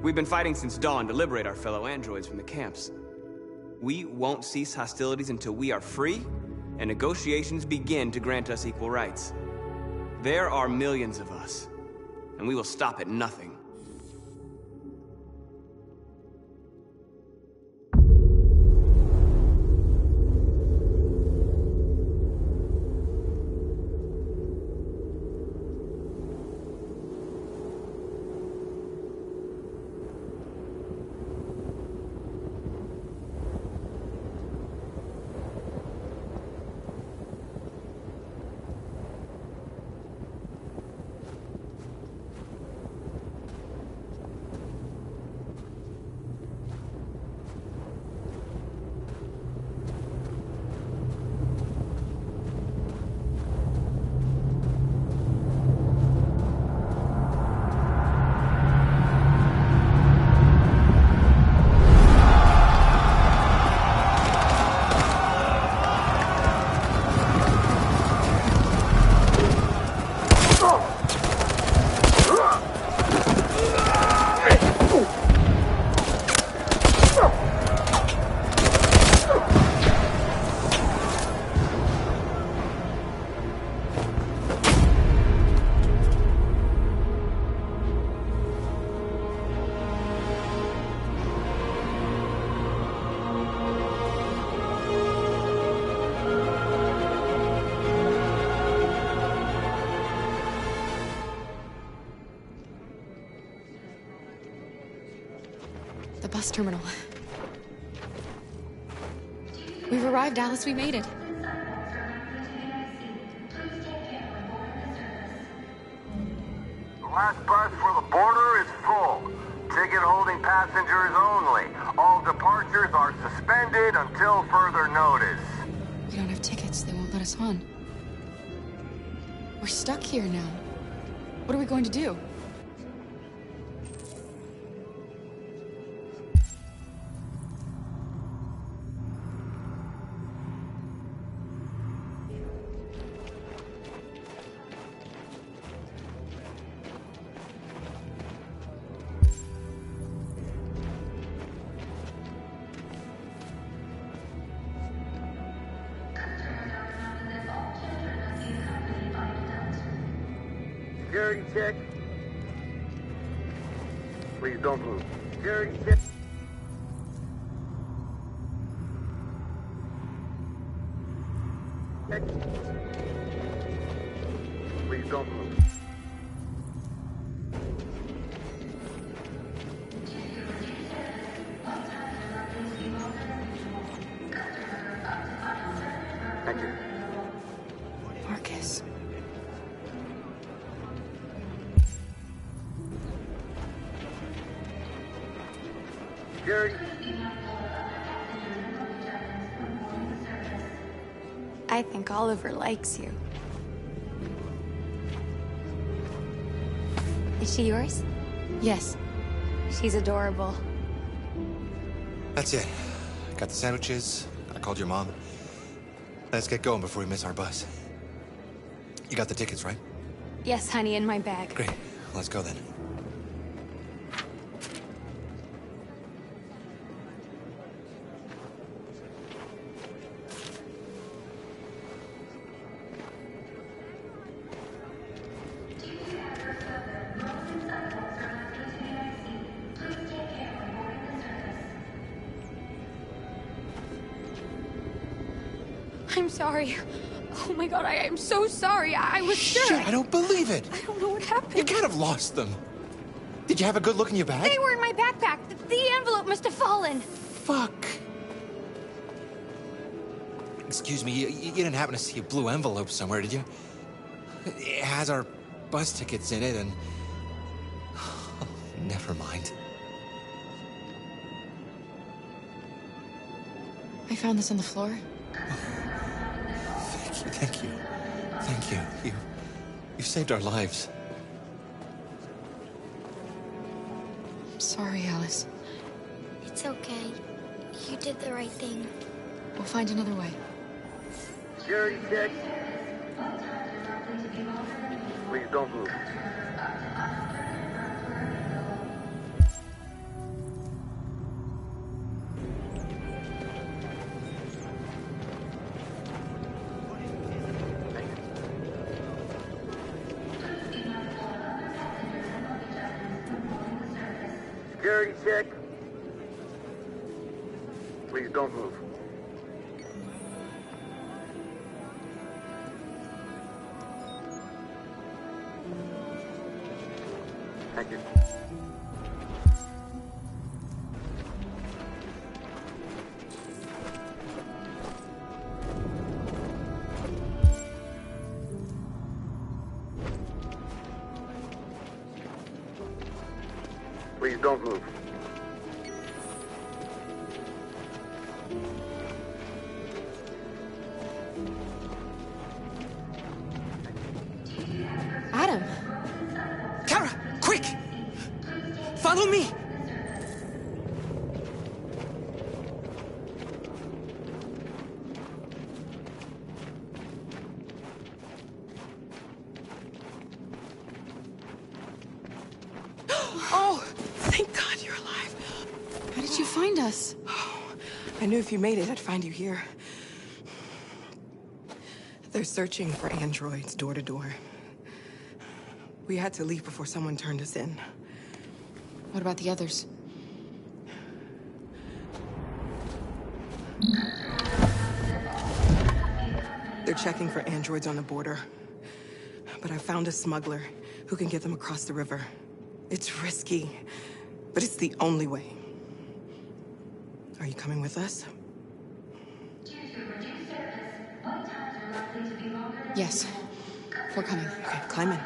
We've been fighting since dawn to liberate our fellow androids from the camps. We won't cease hostilities until we are free and negotiations begin to grant us equal rights. There are millions of us, and we will stop at nothing. bus terminal. We've arrived, Alice. We made it. The last bus for the border is full. Ticket holding passengers only. All departures are suspended until further notice. We don't have tickets. They won't let us on. We're stuck here now. What are we going to do? Security check. Please don't move. Security check. Please don't move. Thank you. Marcus. Security. I think Oliver likes you. Is she yours? Yes. She's adorable. That's it. Got the sandwiches. I called your mom. Let's get going before we miss our bus. You got the tickets, right? Yes, honey, in my bag. Great. Let's go then. I'm sorry. Oh my god, I am so sorry. I was sure. Shit, I don't believe it. I don't know what happened. You can't have lost them. Did you have a good look in your bag? They were in my backpack. The envelope must have fallen. Fuck. Excuse me, you didn't happen to see a blue envelope somewhere, did you? It has our bus tickets in it and... Never mind. I found this on the floor. Thank you. Thank you. You saved our lives. I'm sorry, Alice. It's okay. You did the right thing. We'll find another way. Security check. Please don't move. Security check. Please don't move. Thank you. Please don't move. Adam! Kara, quick! Follow me! Oh, thank God you're alive. How did you find us? I knew if you made it, I'd find you here. They're searching for androids door to door. We had to leave before someone turned us in. What about the others? They're checking for androids on the border. But I found a smuggler who can get them across the river. It's risky, but it's the only way. Are you coming with us? Yes, we're coming. Okay, climb in.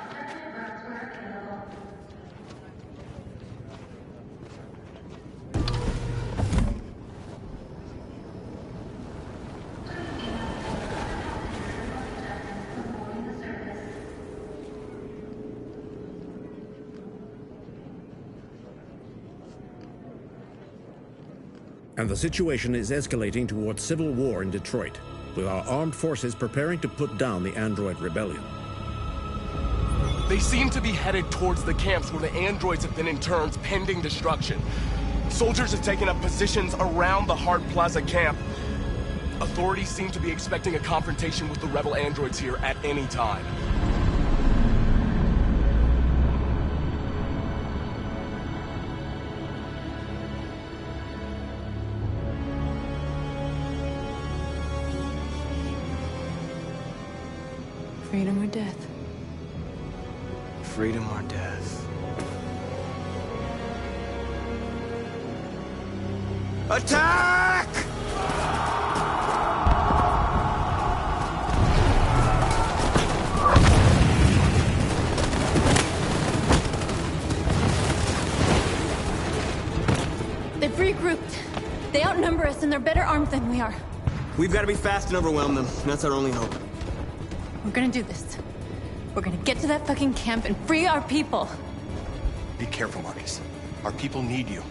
And the situation is escalating towards civil war in Detroit, with our armed forces preparing to put down the android rebellion. They seem to be headed towards the camps where the androids have been interned pending destruction. Soldiers have taken up positions around the Hart Plaza camp. Authorities seem to be expecting a confrontation with the rebel androids here at any time. Freedom or death? Freedom or death? Attack! They've regrouped. They outnumber us and they're better armed than we are. We've got to be fast and overwhelm them. That's our only hope. We're gonna do this. We're gonna get to that fucking camp and free our people. Be careful, Marcus. Our people need you.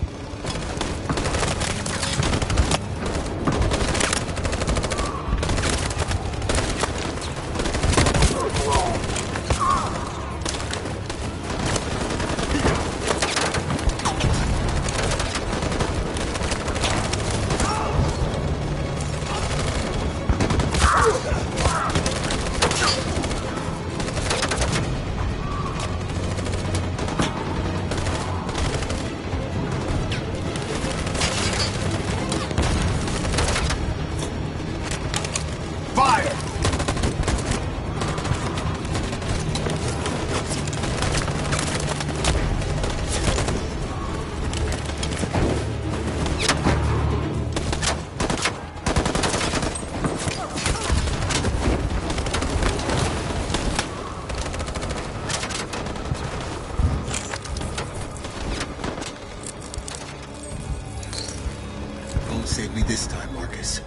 Save me this time, Marcus.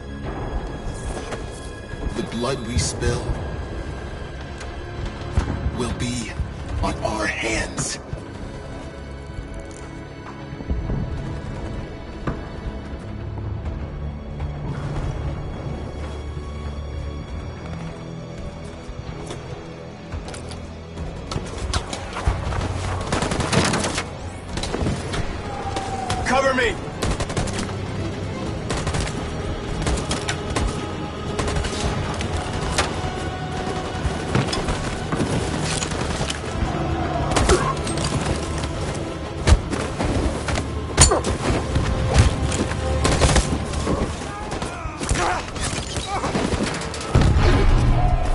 The blood we spill will be on our hands. Cover me!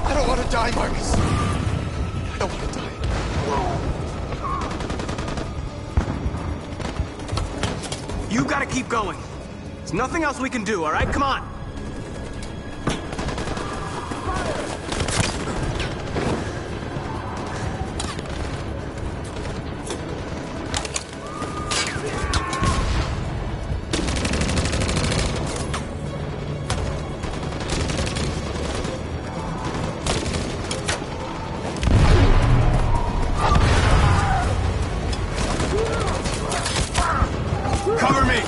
I don't want to die, Marcus. I don't want to die. You gotta keep going. There's nothing else we can do, all right? Come on. Cover me!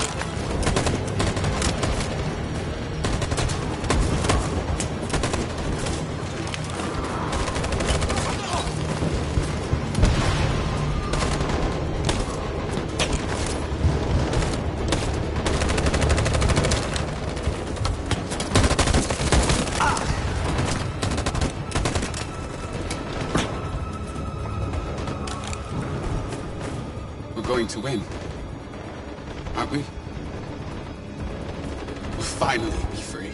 We're going to win. Aren't we? We'll finally be free.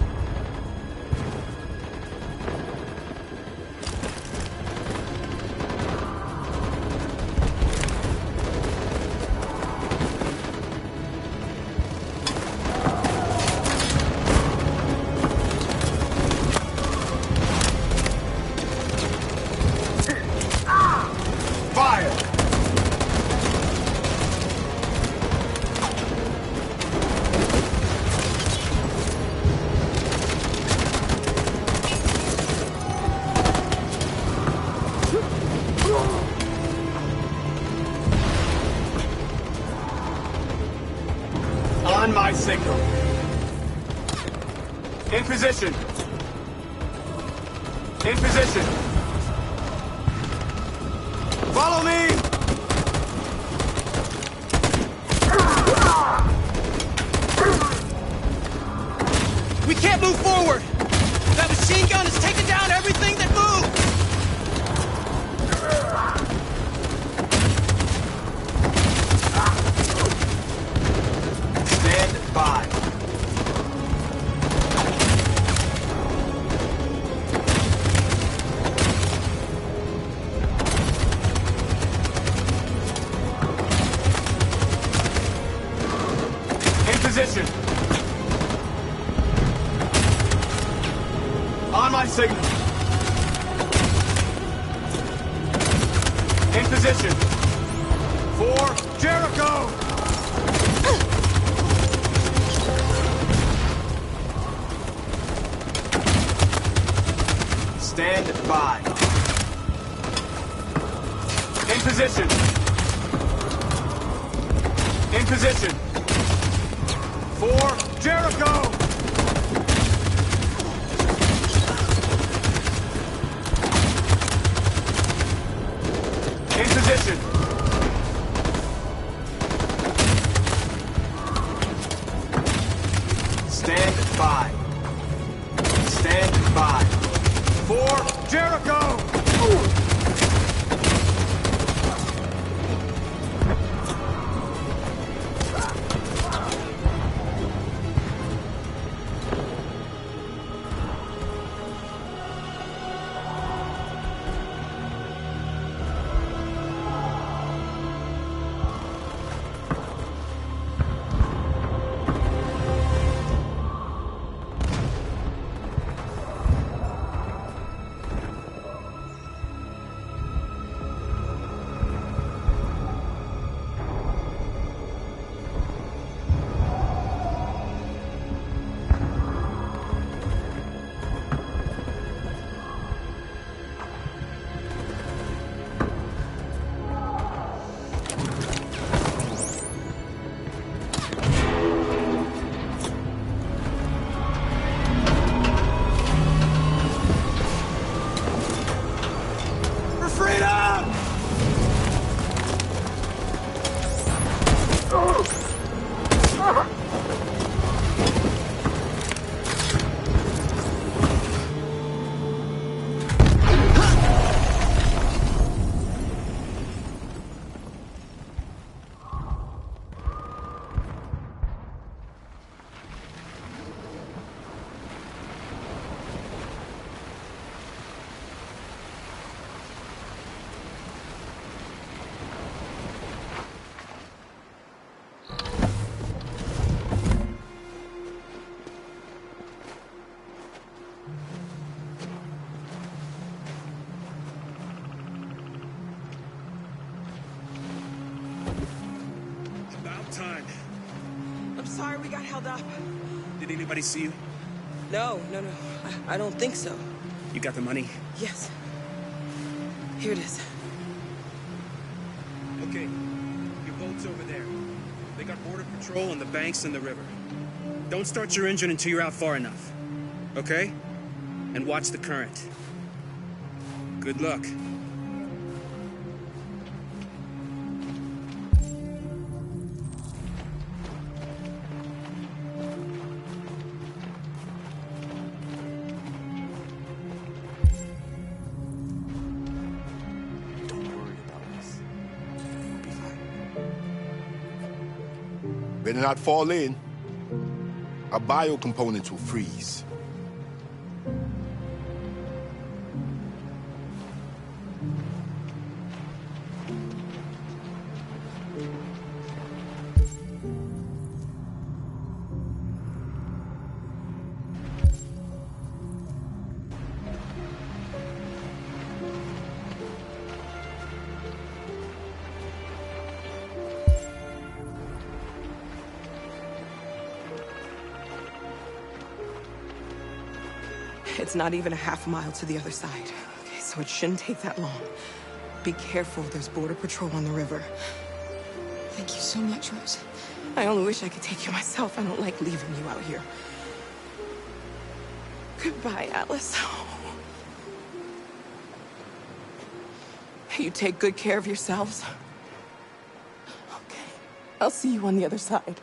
On my signal. In position. In position. Follow me! We can't move forward! That machine gun is taking down everything that moves! Stand by. In position. On my signal. In position. For Jericho! Stand by. In position. In position. For Jericho! In position. Stand by. Stand by. For Jericho! Time. I'm sorry we got held up. Did anybody see you? No. I don't think so. You got the money? Yes. Here it is. Okay. Your boat's over there. They got border patrol on the banks and the river. Don't start your engine until you're out far enough. Okay? And watch the current. Good luck. Better not fall in. Our bio components will freeze. It's not even a half mile to the other side. Okay, so it shouldn't take that long. Be careful, there's border patrol on the river. Thank you so much, Rose. I only wish I could take you myself. I don't like leaving you out here. Goodbye, Alice. You take good care of yourselves. Okay. I'll see you on the other side.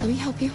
Let me help you.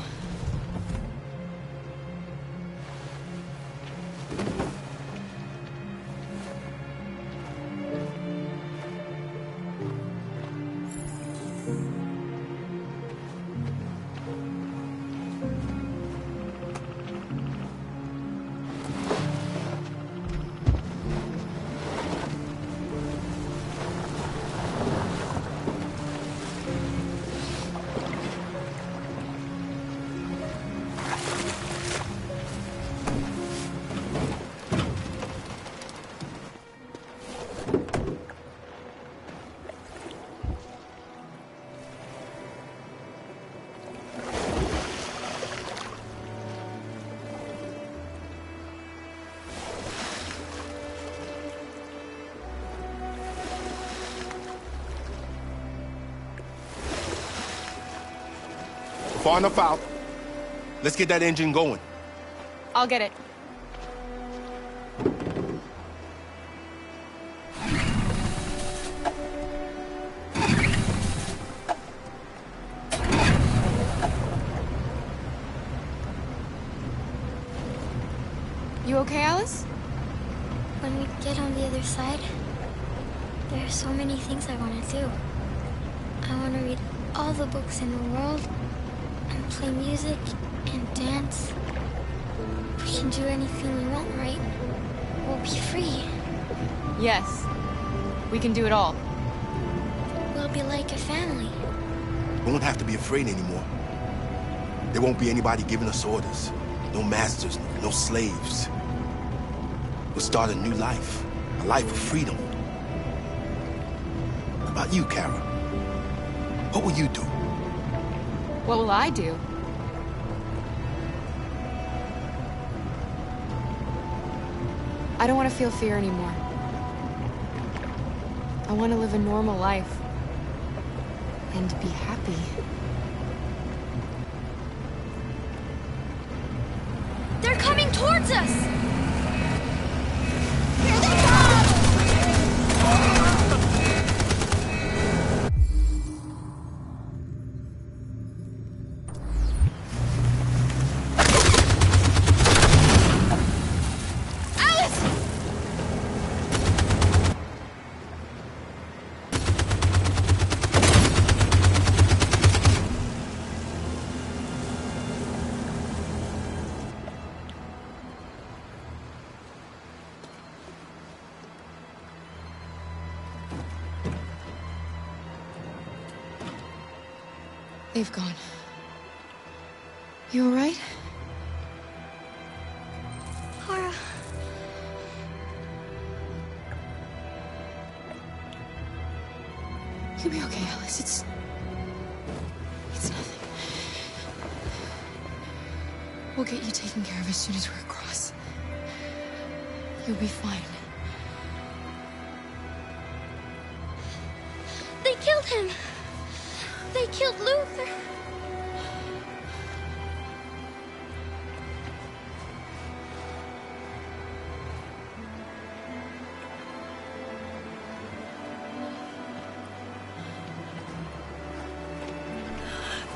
Far enough out. Let's get that engine going. I'll get it. You okay, Alice? When we get on the other side, there are so many things I want to do. I want to read all the books in the world, and play music, and dance. We can do anything we want, right? We'll be free. Yes. We can do it all. We'll be like a family. We won't have to be afraid anymore. There won't be anybody giving us orders. No masters, no slaves. We'll start a new life. A life of freedom. What about you, Kara? What will you do? What will I do? I don't want to feel fear anymore. I want to live a normal life. And be happy. They're coming towards us! They've gone. You all right? Kara. You'll be okay, Alice. It's nothing. We'll get you taken care of as soon as we're across. You'll be fine. They killed him! They killed Luther!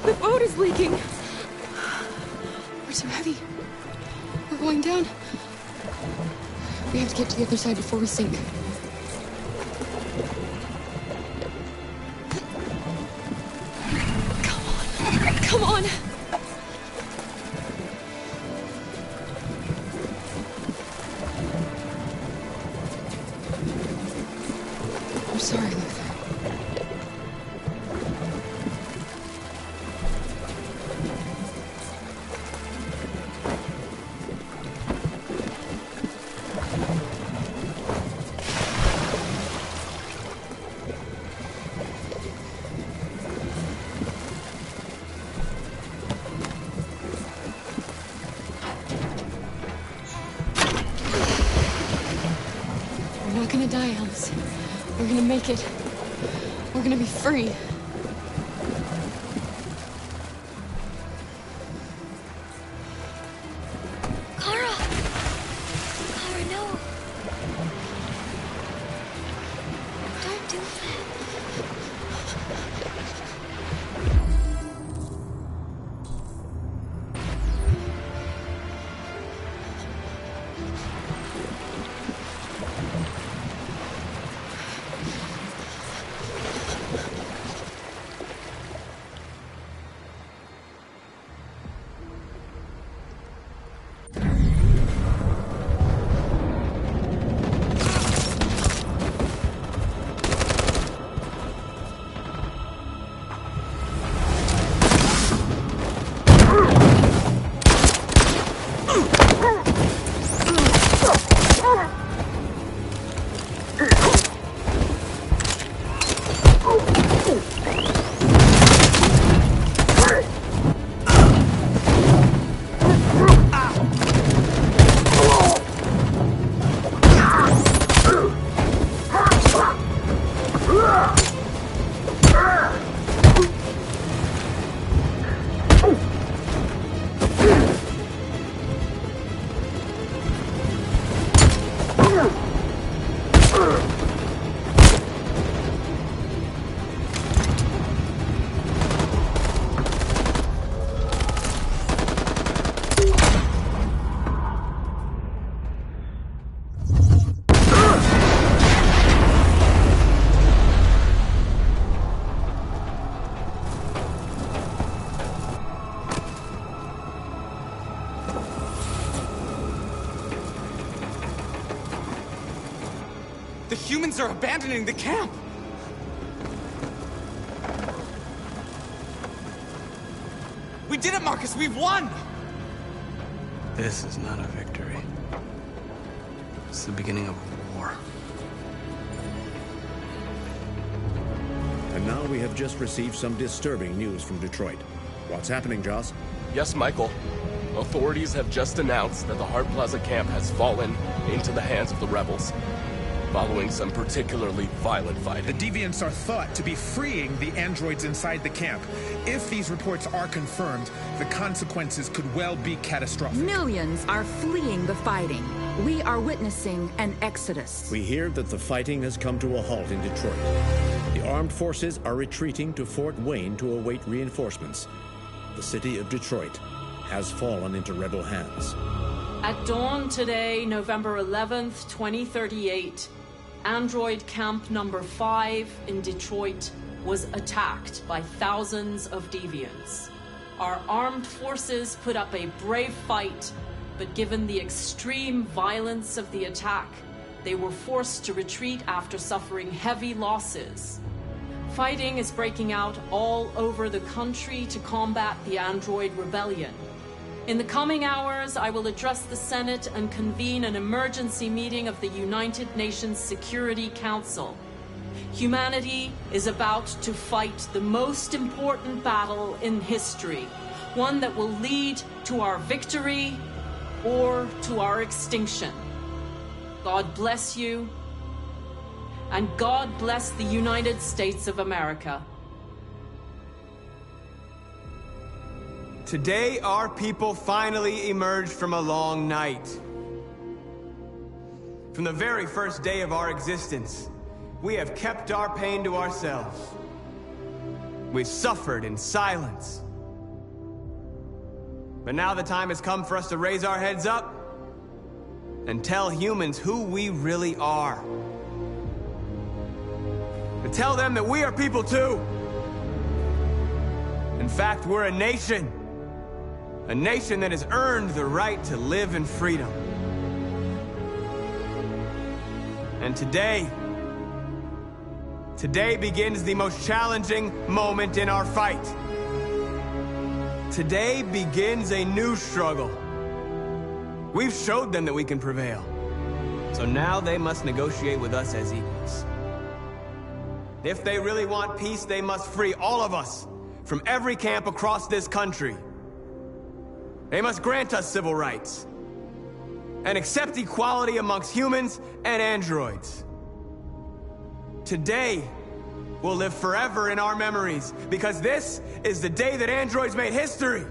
The boat is leaking! We're too heavy. We're going down. We have to get to the other side before we sink. Come on! I'm sorry, Luther. not gonna die, Alice. We're gonna make it. We're gonna be free. Kara! Kara, no! Don't do that. The humans are abandoning the camp! We did it, Marcus! We've won! This is not a victory. It's the beginning of a war. And now we have just received some disturbing news from Detroit. What's happening, Joss? Yes, Michael. Authorities have just announced that the Hart Plaza camp has fallen into the hands of the rebels, following some particularly violent fighting. The deviants are thought to be freeing the androids inside the camp. If these reports are confirmed, the consequences could well be catastrophic. Millions are fleeing the fighting. We are witnessing an exodus. We hear that the fighting has come to a halt in Detroit. The armed forces are retreating to Fort Wayne to await reinforcements. The city of Detroit has fallen into rebel hands. At dawn today, November 11th, 2038, Android Camp Number 5 in Detroit was attacked by thousands of deviants. Our armed forces put up a brave fight, but given the extreme violence of the attack, they were forced to retreat after suffering heavy losses. Fighting is breaking out all over the country to combat the Android rebellion. In the coming hours, I will address the Senate and convene an emergency meeting of the United Nations Security Council. Humanity is about to fight the most important battle in history, one that will lead to our victory or to our extinction. God bless you, and God bless the United States of America. Today, our people finally emerged from a long night. From the very first day of our existence, we have kept our pain to ourselves. We've suffered in silence. But now the time has come for us to raise our heads up and tell humans who we really are. To tell them that we are people too. In fact, we're a nation. A nation that has earned the right to live in freedom. And today begins the most challenging moment in our fight. Today begins a new struggle. We've showed them that we can prevail. So now they must negotiate with us as equals. If they really want peace, they must free all of us from every camp across this country. They must grant us civil rights and accept equality amongst humans and androids. Today will live forever in our memories, because this is the day that androids made history.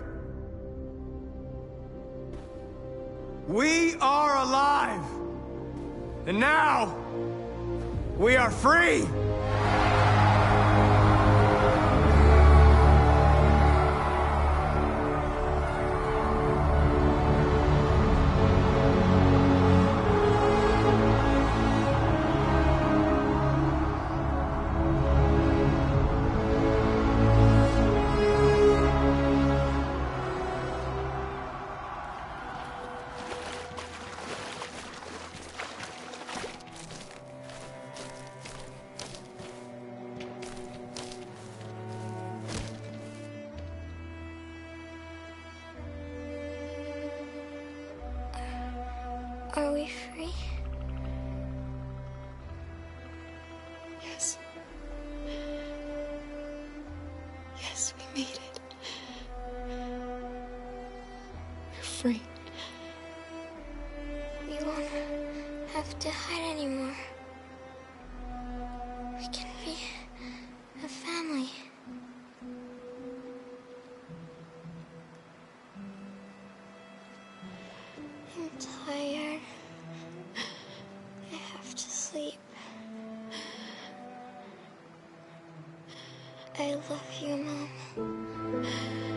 We are alive. And now, we are free. Are we free? Yes. Yes, we made it. We're free. We won't have to hide anymore. We can be a family. I'm tired. I have to sleep. I love you, Mom.